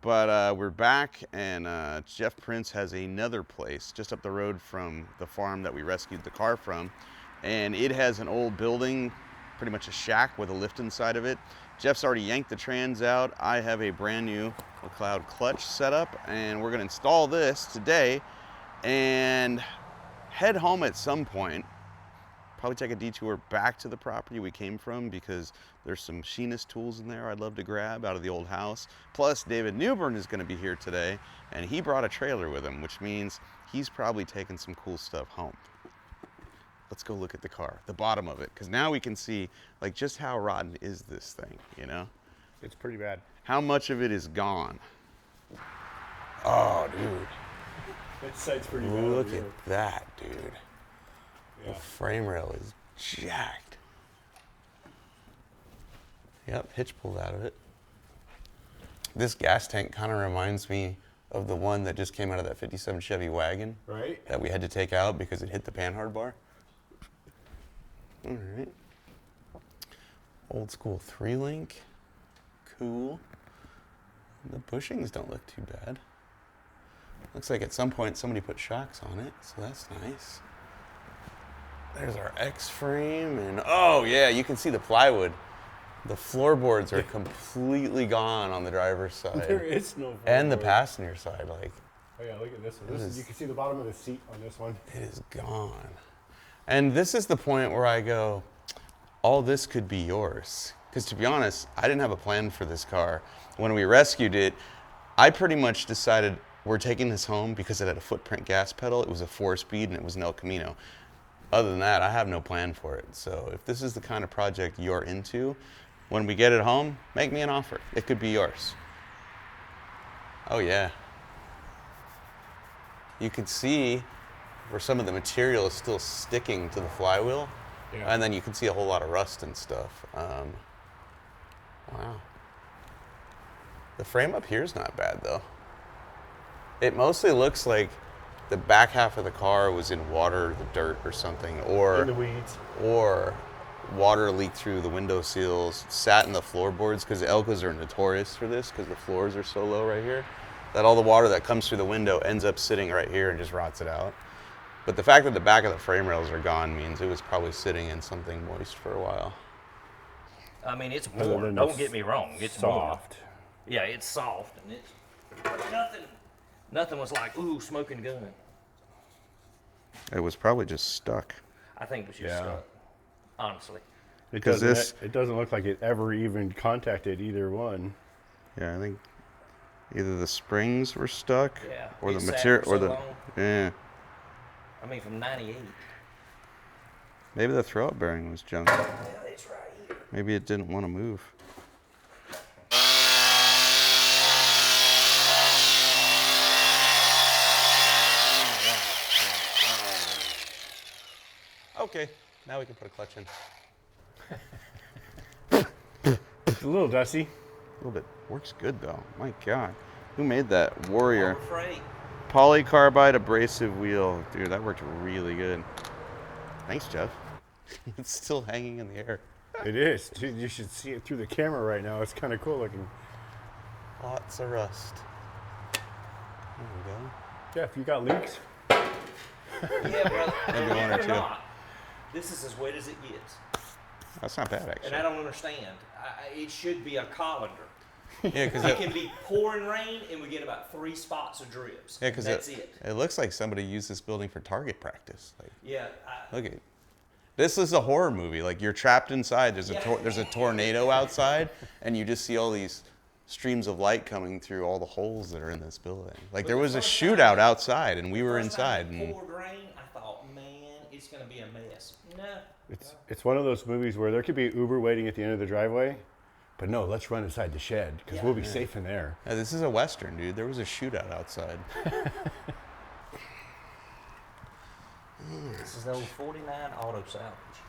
But we're back, and Jeff Prince has another place just up the road from the farm that we rescued the car from. And it has an old building, pretty much a shack with a lift inside of it. Jeff's already yanked the trans out. I have a brand new McLeod clutch set up, and we're gonna install this today and head home at some point. Probably take a detour back to the property we came from, because there's some machinist tools in there I'd love to grab out of the old house. Plus, David Newbern is gonna be here today, and he brought a trailer with him, which means he's probably taking some cool stuff home. let's go look at the car, the bottom of it, because now we can see like just how rotten is this thing, you know? It's pretty bad. How much of it is gone? Oh, dude. That side's pretty bad. Look over at here. that, dude. Yeah. The frame rail is jacked. Yep, hitch pulled out of it. This gas tank kind of reminds me of the one that just came out of that 57 Chevy wagon. Right? That we had to take out because it hit the panhard bar. All right. Old school 3-link. Cool. The bushings don't look too bad. Looks like at some point somebody put shocks on it, so that's nice. There's our X-frame, and oh yeah, you can see the plywood. The floorboards are completely gone on the driver's side. There is no. And the floorboard. passenger side, like, Oh yeah, look at this one. You can see the bottom of the seat on this one. it is gone. And this is the point where I go, all this could be yours. Because to be honest, I didn't have a plan for this car. When we rescued it, I pretty much decided we're taking this home because it had a footprint gas pedal. It was a 4-speed and it was an El Camino. Other than that, I have no plan for it. So if this is the kind of project you're into, when we get it home, make me an offer. It could be yours. Oh yeah. You can see where some of the material is still sticking to the flywheel. Yeah. And then you can see a whole lot of rust and stuff. Wow. The frame up here is not bad though. It mostly looks like the back half of the car was in water, the dirt or something, In the weeds. or water leaked through the window seals, sat in the floorboards, because Elcos are notorious for this, because the floors are so low right here, that all the water that comes through the window ends up sitting right here and just rots it out. But the fact that the back of the frame rails are gone means it was probably sitting in something moist for a while. I mean, it's Other warm. than Don't it's get me wrong. It's soft. Warm. Yeah, it's soft, and it's nothing was like, ooh, smoking gun. It was probably just stuck. I think it was just Yeah. stuck, honestly. It 'Cause doesn't. It doesn't look like it ever even contacted either one. Yeah, I think either the springs were stuck, Yeah, or it the sat material, for or so the long. yeah. I mean, from '98. Maybe the throw-up bearing was junk. Yeah, it's right here. Maybe it didn't want to move. Okay, now we can put a clutch in. It's a little dusty. A little bit. Works good though. My God. Who made that? Warrior. I'm afraid. Polycarbide abrasive wheel. Dude, that worked really good. Thanks, Jeff. It's still hanging in the air. It is. Dude, you should see it through the camera right now. It's kind of cool looking. Lots of rust. There we go. Jeff, you got leaks? Yeah, brother. Maybe Believe one or it or two. not, this is as wet as it gets. That's not bad, And actually. I don't understand. It should be a colander. Yeah, because It can be pouring rain, and we get about 3 spots of drips. yeah, because That's it. it looks like somebody used this building for target practice. Like, Yeah. look at this is a horror movie. Like you're trapped inside. There's a tornado outside, and you just see all these streams of light coming through all the holes that are in this building. Like there was a shootout outside, and we were First time inside. it And poured rain, I thought, man, it's gonna be a mess. No. It's one of those movies where there could be Uber waiting at the end of the driveway, but no, let's run inside the shed because Yeah. we'll be safe in there. yeah, this is a Western, dude. There was a shootout outside. This is the old 49 auto salvage.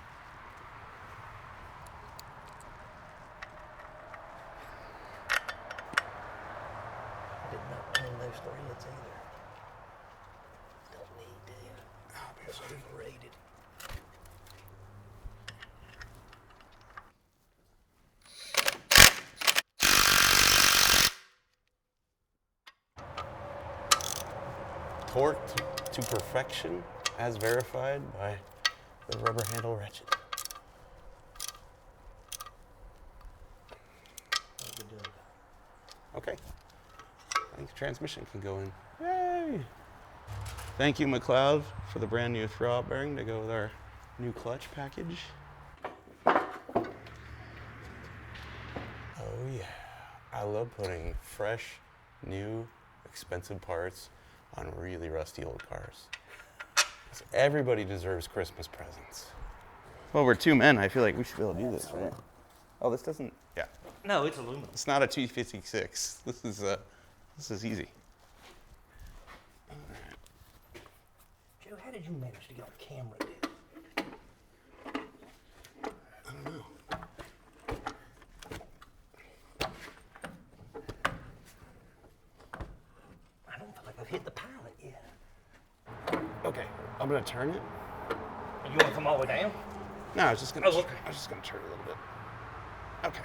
I did not clean those threads either. Don't need to. It's overrated. Torqued to perfection, as verified by the rubber handle ratchet. Okay. I think the transmission can go in. Yay! Thank you, McLeod, for the brand new throw-out bearing to go with our new clutch package. Oh yeah. I love putting fresh, new, expensive parts on really rusty old cars. Everybody deserves Christmas presents. Well, we're 2 men. I feel like we should be able to do this, right? Oh, this doesn't. Yeah. No, it's aluminum. It's not a 256. This is easy. Joe, how did you manage to get on camera, dude? I don't know. I don't feel like I've hit the pilot yet. Okay, I'm gonna turn it. You want to come all the way down? No, I was just gonna. Oh, okay. I was just gonna turn it a little bit. Okay,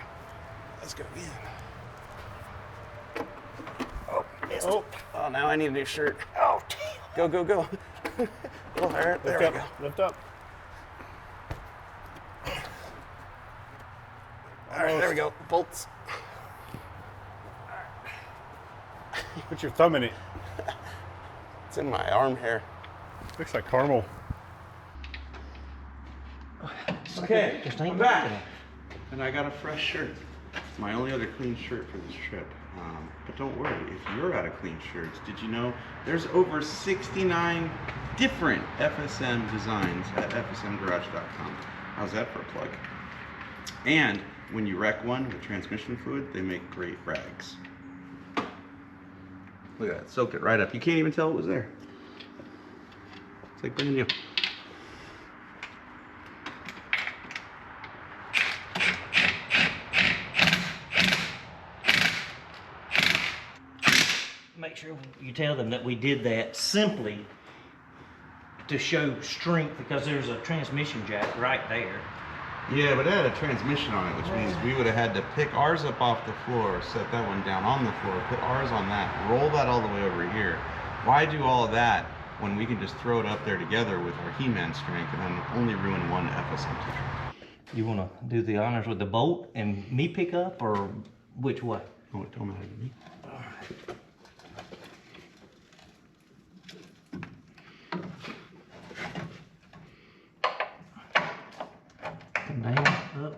let's go again. Oh, Oh, now I need a new shirt. oh, damn. Go, go, go. All right, there we Lift go. up. Lift up. All right, there we go. Bolts. Put your thumb in it. It's in my arm hair. Looks like caramel. Okay, Just ain't I'm back. working. And I got a fresh shirt. It's my only other clean shirt for this trip. But don't worry, if you're out of clean shirts, did you know there's over 69 different FSM designs at fsmgarage.com. How's that for a plug? And when you wreck one with transmission fluid, they make great rags. Look at that, soaked it right up. You can't even tell it was there. It's like brand new. Make sure you tell them that we did that simply to show strength because there's a transmission jack right there. Yeah, but it had a transmission on it, which means we would have had to pick ours up off the floor, set that one down on the floor, put ours on that, roll that all the way over here. Why do all of that when we can just throw it up there together with our He-Man strength and then only ruin one FSM t-shirt? You want to do the honors with the bolt and me pick up, or which way? Oh, it don't matter to me. Down, up,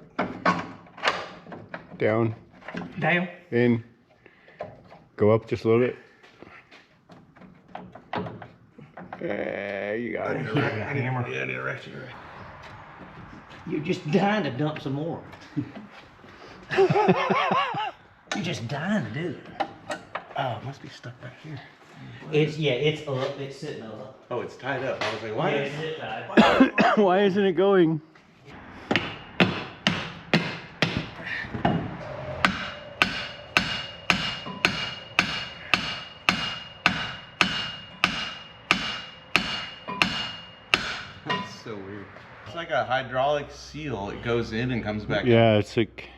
Down. down. In. Go up just a little bit. You got it. Hammer. Yeah, I need a ratchet. You're just dying to dump some more. You're just dying to do it. Oh, it must be stuck right here. It's up. It's sitting up. Oh, it's tied up. I was like, why? Yeah, it's sitting tight. Why isn't it going? That's so weird. It's like a hydraulic seal. It goes in and comes back. Yeah, it's like,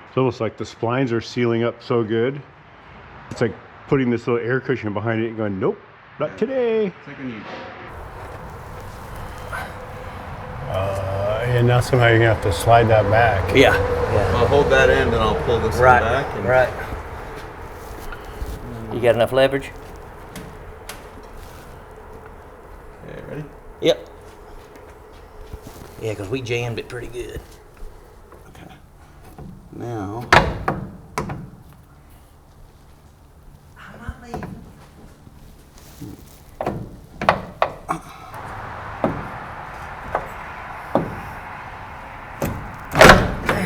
it's almost like the splines are sealing up so good. It's like putting this little air cushion behind it and going, nope, not today. It's like when you. And now somehow you're gonna have to slide that back. Yeah. I'll hold that end and I'll pull this one back. And Right. You got enough leverage? Okay, ready? Yep. Yeah, because we jammed it pretty good. Okay. Now. I'm not leaving.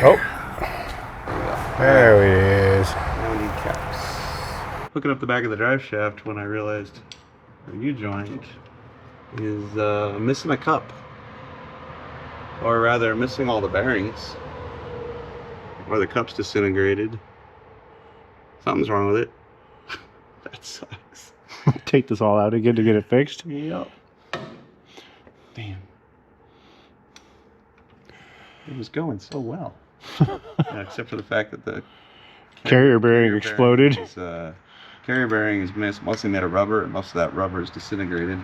Oh, there it is. Now we need caps. Hooking up the back of the drive shaft when I realized the U-joint is missing a cup. Or rather, missing all the bearings. Or the cup's disintegrated. Something's wrong with it. That sucks. Take this all out again to get it fixed. Yep. Damn. It was going so well. Yeah, except for the fact that the Carrier bearing exploded. Carrier bearing is missed, mostly made of rubber, and most of that rubber is disintegrated.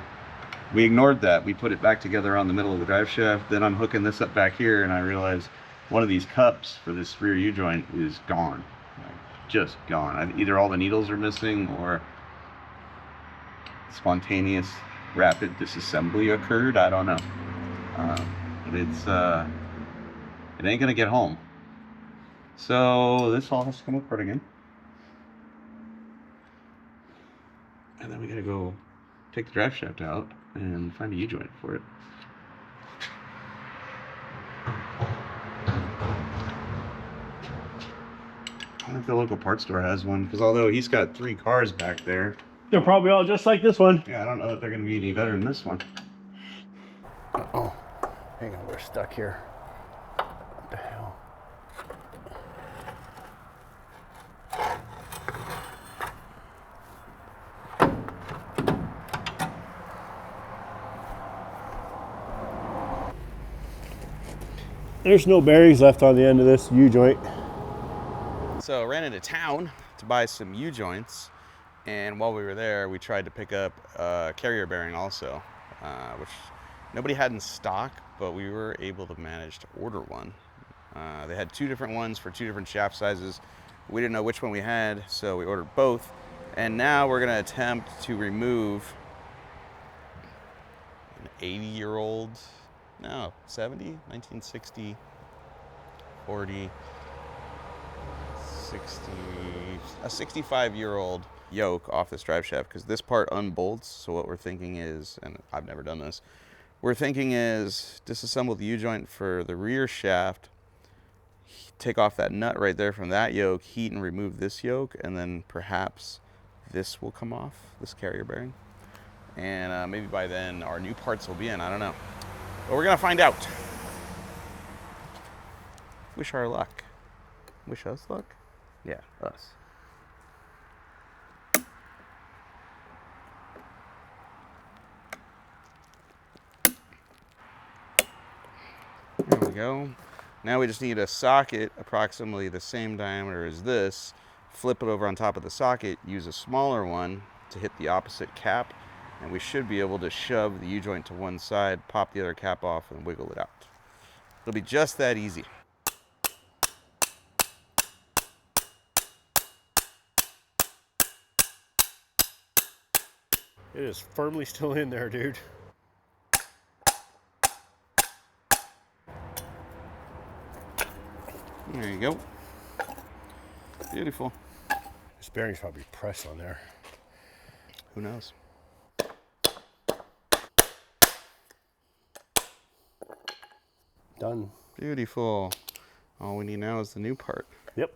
We ignored that. We put it back together on the middle of the drive shaft. Then I'm hooking this up back here, and I realize one of these cups for this rear U-joint is gone. Like, just gone. Either all the needles are missing or spontaneous rapid disassembly occurred. I don't know. But it ain't gonna get home. So this all has to come apart again. And then we gotta go take the drive shaft out and find a U-joint for it. I wonder if the local parts store has one, because although he's got 3 cars back there, They're probably all just like this one. yeah, I don't know if they're going to be any better than this one. Oh, hang on, we're stuck here. What the hell? There's no bearings left on the end of this U-joint. So I ran into town to buy some U-joints, and while we were there, we tried to pick up a carrier bearing also, which nobody had in stock, but we were able to manage to order one. They had 2 different ones for 2 different shaft sizes. We didn't know which one we had, so we ordered both. And now we're gonna attempt to remove an 80-year-old, no, 70, 1960, 40, 60, a 65-year-old yoke off this drive shaft, because this part unbolts. So what we're thinking is, and I've never done this, we're thinking is disassemble the U-joint for the rear shaft, take off that nut right there from that yoke, heat and remove this yoke, and then perhaps this will come off, this carrier bearing. And maybe by then our new parts will be in, I don't know. But we're gonna find out. Wish our luck. Wish us luck? Yeah, us. There we go. Now we just need a socket approximately the same diameter as this, flip it over on top of the socket, use a smaller one to hit the opposite cap, and we should be able to shove the U-joint to one side, pop the other cap off, and wiggle it out. It'll be just that easy. It is firmly still in there, dude. There you go. Beautiful. This bearing's probably pressed on there. Who knows? Done. Beautiful. All we need now is the new part. Yep.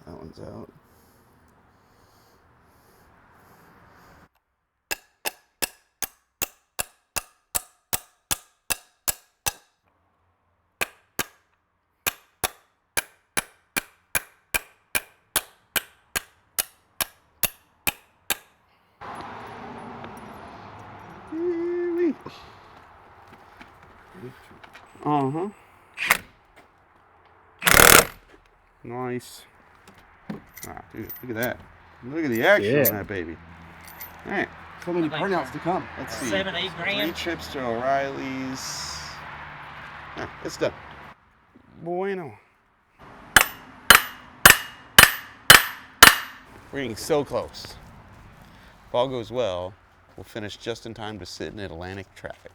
That one's out. Uh-huh. Nice. Ah, dude, look at that. Look at the action on that baby. All right. So many burnouts to come. Let's see. 7, 8 grand. 3 trips to O'Reilly's. Ah, it's done. Bueno. We're getting so close. If all goes well, we'll finish just in time to sit in Atlantic traffic.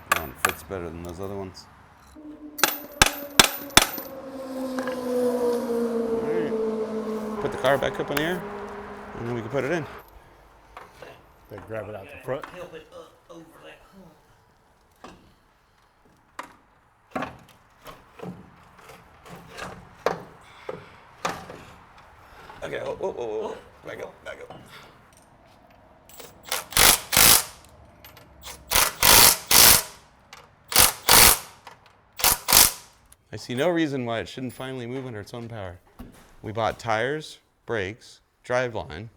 That one fits better than those other ones. Put the car back up in the air, and then we can put it in. Then grab it out the front. Help it up over that hump. Okay, whoa, whoa, whoa, whoa. Back up, back up. I see no reason why it shouldn't finally move under its own power. We bought tires, brakes, driveline.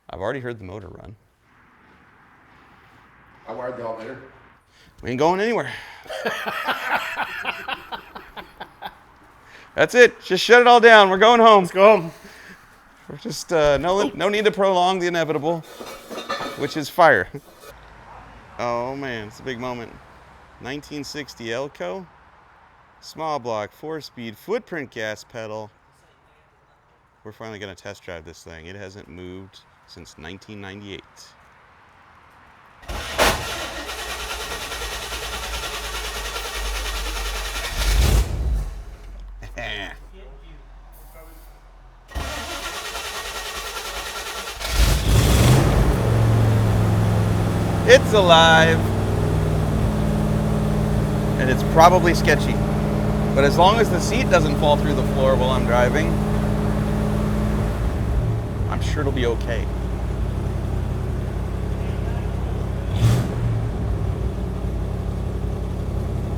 I've already heard the motor run. I wired the alternator. We ain't going anywhere. That's it. Just shut it all down. We're going home. Let's go home. We're just no need to prolong the inevitable, which is fire. Oh man, it's a big moment. 1960 Elco, small block, 4-speed, footprint gas pedal. We're finally gonna test drive this thing. It hasn't moved since 1998. It's alive. And it's probably sketchy. But as long as the seat doesn't fall through the floor while I'm driving, I'm sure it'll be okay.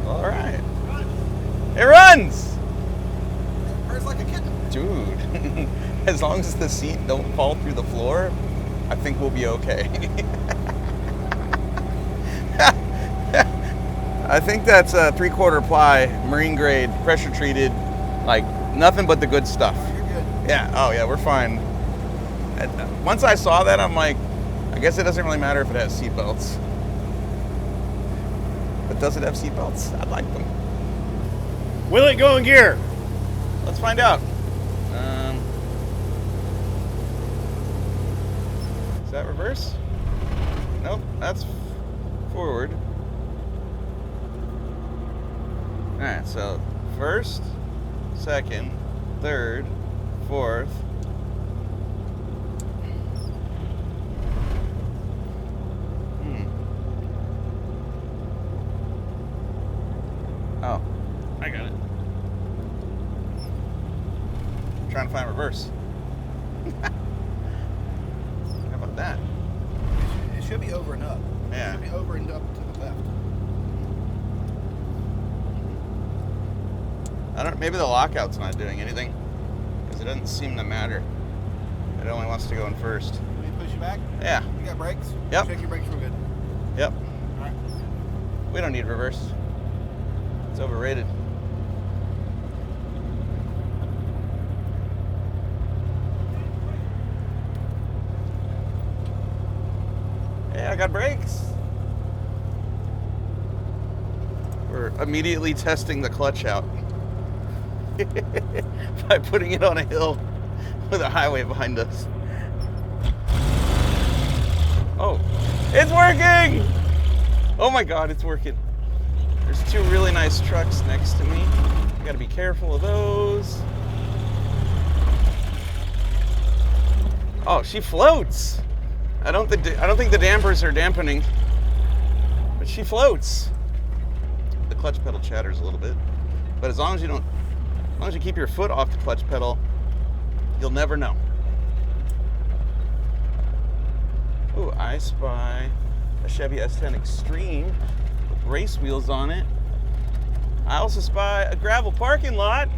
All right. It runs! Purrs like a kitten. Dude, as long as the seat don't fall through the floor, I think we'll be okay. I think that's a 3/4 ply, marine grade, pressure treated, like nothing but the good stuff. You're good. Yeah, oh yeah, we're fine. Once I saw that, I'm like, I guess it doesn't really matter if it has seat belts. But does it have seat belts? I'd like them. Will it go in gear? Let's find out. Is that reverse? Nope, that's forward. All right, so first, second, third, fourth. Oh, I got it. I'm trying to find reverse. How about that? It should be over and up. Yeah. It should be over and up to the left. I don't. Maybe the lockout's not doing anything because it doesn't seem to matter. It only wants to go in first. Let me push you back. Yeah. You got brakes? Yep. Check your brakes real good. Yep. All right. We don't need reverse. It's overrated. Hey, I got brakes. We're immediately testing the clutch out by putting it on a hill with a highway behind us. Oh, it's working! Oh my God, it's working. There's two really nice trucks next to me. I gotta be careful of those. Oh, she floats. I don't think the dampers are dampening, but she floats. The clutch pedal chatters a little bit, but as long as you keep your foot off the clutch pedal, you'll never know. Ooh, I spy a Chevy S10 Extreme with race wheels on it. I also spy a gravel parking lot.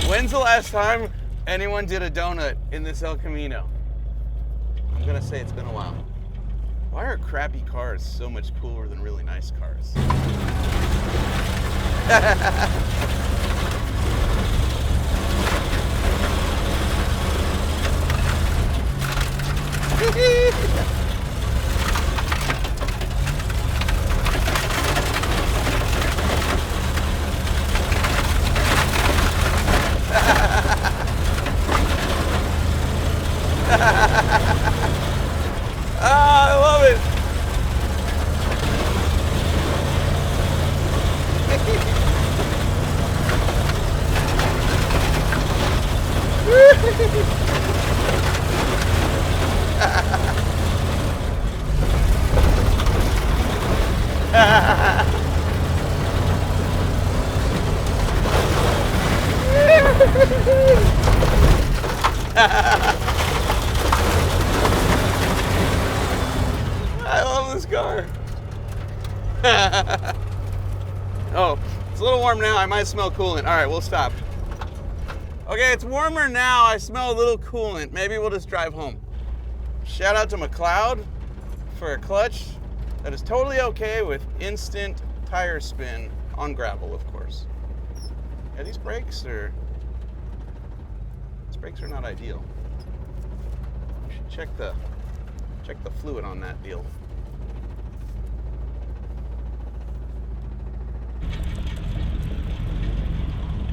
When's the last time anyone did a donut in this El Camino? I'm gonna say it's been a while. Why are crappy cars so much cooler than really nice cars? Ah, I love it. I love this car. Oh, it's a little warm now. I might smell coolant. All right, we'll stop. Okay, it's warmer now. I smell a little coolant. Maybe we'll just drive home. Shout out to McLeod for a clutch that is totally okay with instant tire spin on gravel, of course. Yeah, these brakes are not ideal. We should check the fluid on that deal.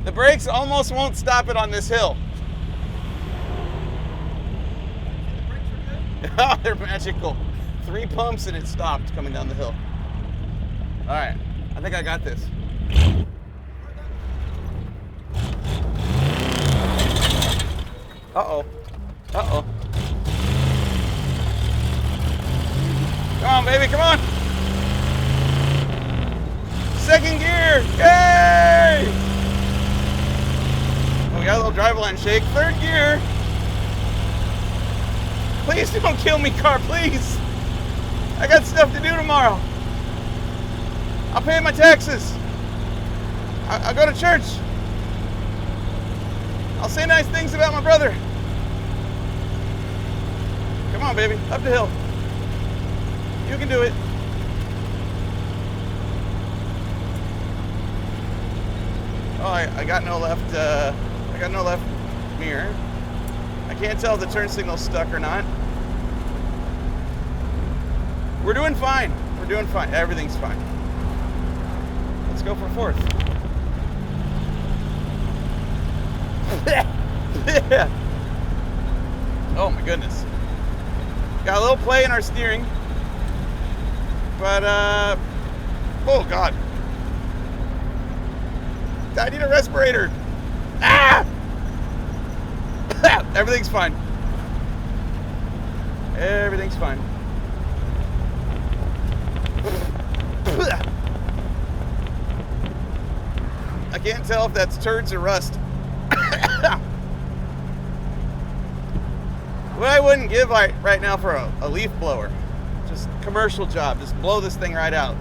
The brakes almost won't stop it on this hill. The brakes are good. Oh, they're magical. 3 pumps and it stopped coming down the hill. All right, I think I got this. Uh-oh. Uh-oh. Come on, baby, come on. Second gear, yay! Oh, we got a little driveline shake. Third gear. Please don't kill me, car, please. I got stuff to do tomorrow. I'll pay my taxes. I'll go to church. I'll say nice things about my brother. Come on, baby, up the hill. You can do it. Oh, I got no left. I got no left mirror. I can't tell if the turn signal's stuck or not. We're doing fine. We're doing fine. Everything's fine. Let's go for fourth. Yeah. Oh my goodness. Got a little play in our steering. But, oh God. I need a respirator. Ah! Everything's fine. Everything's fine. I can't tell if that's turds or rust. What I wouldn't give right now for a leaf blower. Just commercial job. Just blow this thing right out.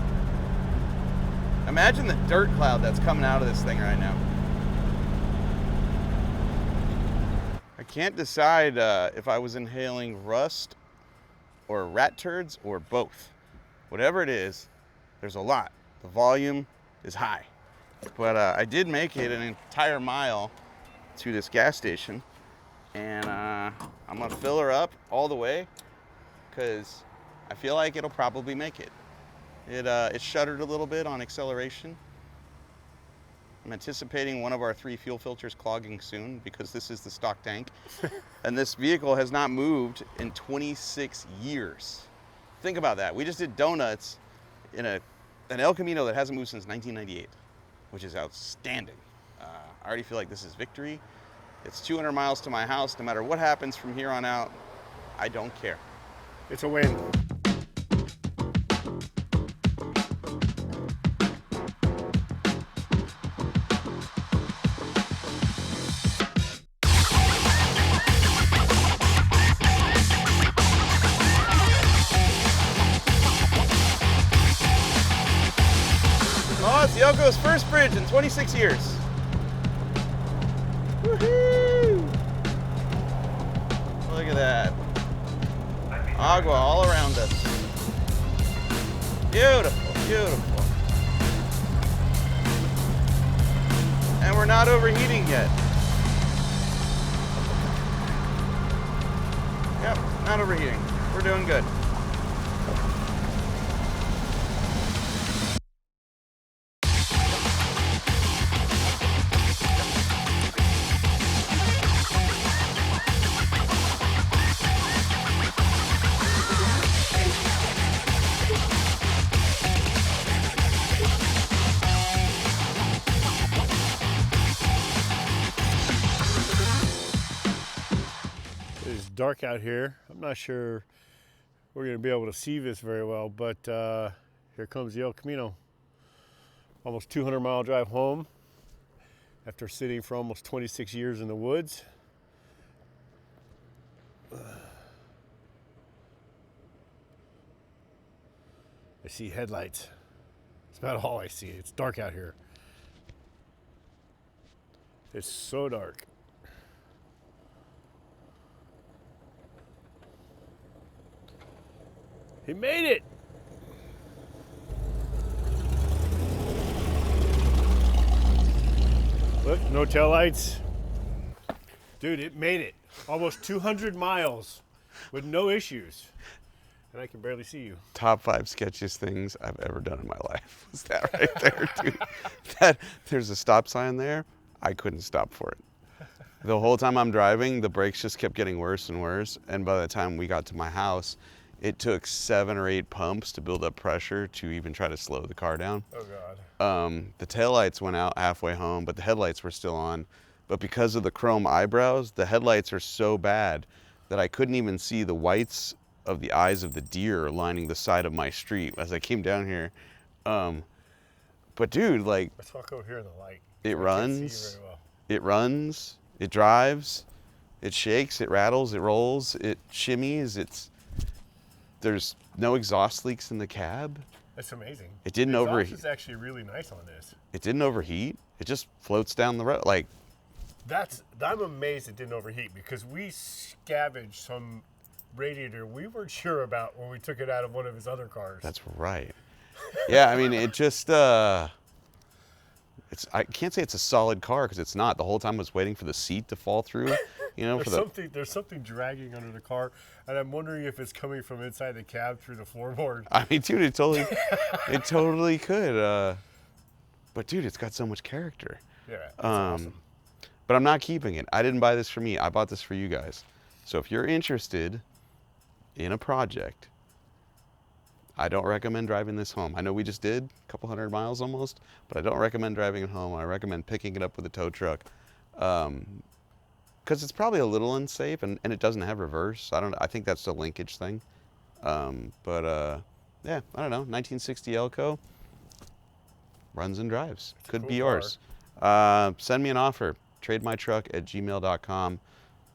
Imagine the dirt cloud that's coming out of this thing right now. I can't decide if I was inhaling rust or rat turds or both. Whatever it is, there's a lot. The volume is high. But I did make it an entire mile to this gas station, and I'm gonna fill her up all the way because I feel like it'll probably make it. It shuddered a little bit on acceleration. I'm anticipating one of our 3 fuel filters clogging soon because this is the stock tank. And this vehicle has not moved in 26 years. Think about that. We just did donuts in an El Camino that hasn't moved since 1998, which is outstanding. I already feel like this is victory. It's 200 miles to my house. No matter what happens from here on out, I don't care. It's a win. Oh, it's the Elco's first bridge in 26 years. Woohoo! Look at that. Agua all around us. Beautiful, beautiful. And we're not overheating yet. Yep, not overheating. We're doing good. It's dark out here. I'm not sure we're going to be able to see this very well, but here comes the El Camino. Almost 200-mile drive home after sitting for almost 26 years in the woods. I see headlights. That's about all I see. It's dark out here. It's so dark. He made it! Look, no tail lights. Dude, it made it. Almost 200 miles with no issues. And I can barely see you. Top 5 sketchiest things I've ever done in my life. Was that right there, dude? That there's a stop sign there. I couldn't stop for it. The whole time I'm driving, the brakes just kept getting worse and worse. And by the time we got to my house, it took 7 or 8 pumps to build up pressure to even try to slow the car down. Oh God. The taillights went out halfway home, but the headlights were still on. But because of the chrome eyebrows, the headlights are so bad that I couldn't even see the whites of the eyes of the deer lining the side of my street as I came down here. But dude, like, Let's walk over here in the light. it I can't see runs, you very well. it runs, it drives, it shakes, it rattles, it rolls, it shimmies. There's no exhaust leaks in the cab. That's amazing. It didn't the exhaust overheat. is actually really nice on this. It didn't overheat. It just floats down the road. Like, I'm amazed it didn't overheat because we scavenged some radiator we weren't sure about when we took it out of one of his other cars. that's right. Yeah, I mean, it just, I can't say it's a solid car because it's not. The whole time I was waiting for the seat to fall through, you know, There's something dragging under the car, and I'm wondering if it's coming from inside the cab through the floorboard. I mean, dude, it totally could. But dude, it's got so much character. Yeah, that's awesome. But I'm not keeping it. I didn't buy this for me. I bought this for you guys. So if you're interested in a project, I don't recommend driving this home. I know we just did a couple 100 miles almost, but I don't recommend driving it home. I recommend picking it up with a tow truck. Because it's probably a little unsafe, and it doesn't have reverse. I think that's the linkage thing. Yeah, I don't know. 1960 Elco runs and drives. Could be yours. Send me an offer. trademytruck@gmail.com.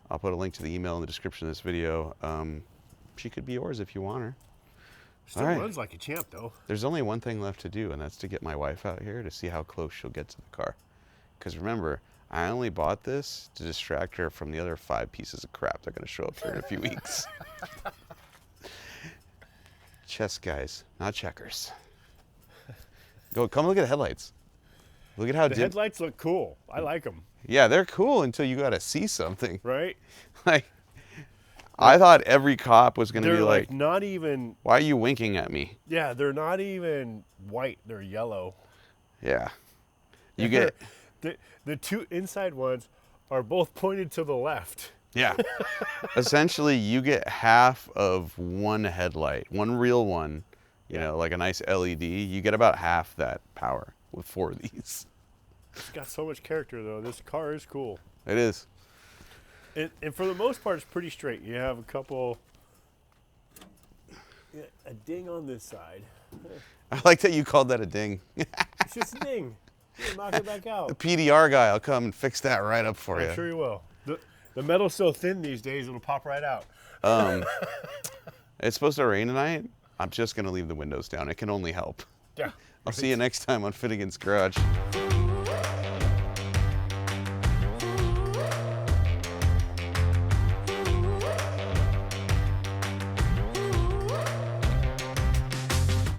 I'll put a link to the email in the description of this video. She could be yours if you want her. Still all right. runs like a champ, though. There's only one thing left to do, and that's to get my wife out here to see how close she'll get to the car. Because remember, I only bought this to distract her from the other 5 pieces of crap that are going to show up here in a few weeks. Chess guys, not checkers. Come look at the headlights. Look at how The headlights look cool. I like them. Yeah, they're cool until you got to see something. Right? Like, I thought every cop was going to They're be like, not even. why are you winking at me? Yeah, they're not even white. They're yellow. Yeah. You get, the 2 inside ones are both pointed to the left. yeah. Essentially, you get half of one headlight, one real one, you know, like a nice LED. You get about half that power with 4 of these. It's got so much character, though. This car is cool. It is. And for the most part, it's pretty straight. You have a couple, a ding on this side. I like that you called that a ding. It's just a ding. You knock it back The out. PDR guy will come and fix that right up for you. I'm sure you will. The metal's so thin these days, it'll pop right out. It's supposed to rain tonight. I'm just going to leave the windows down. It can only help. Yeah. I'll see you next time on Finnegan's Garage.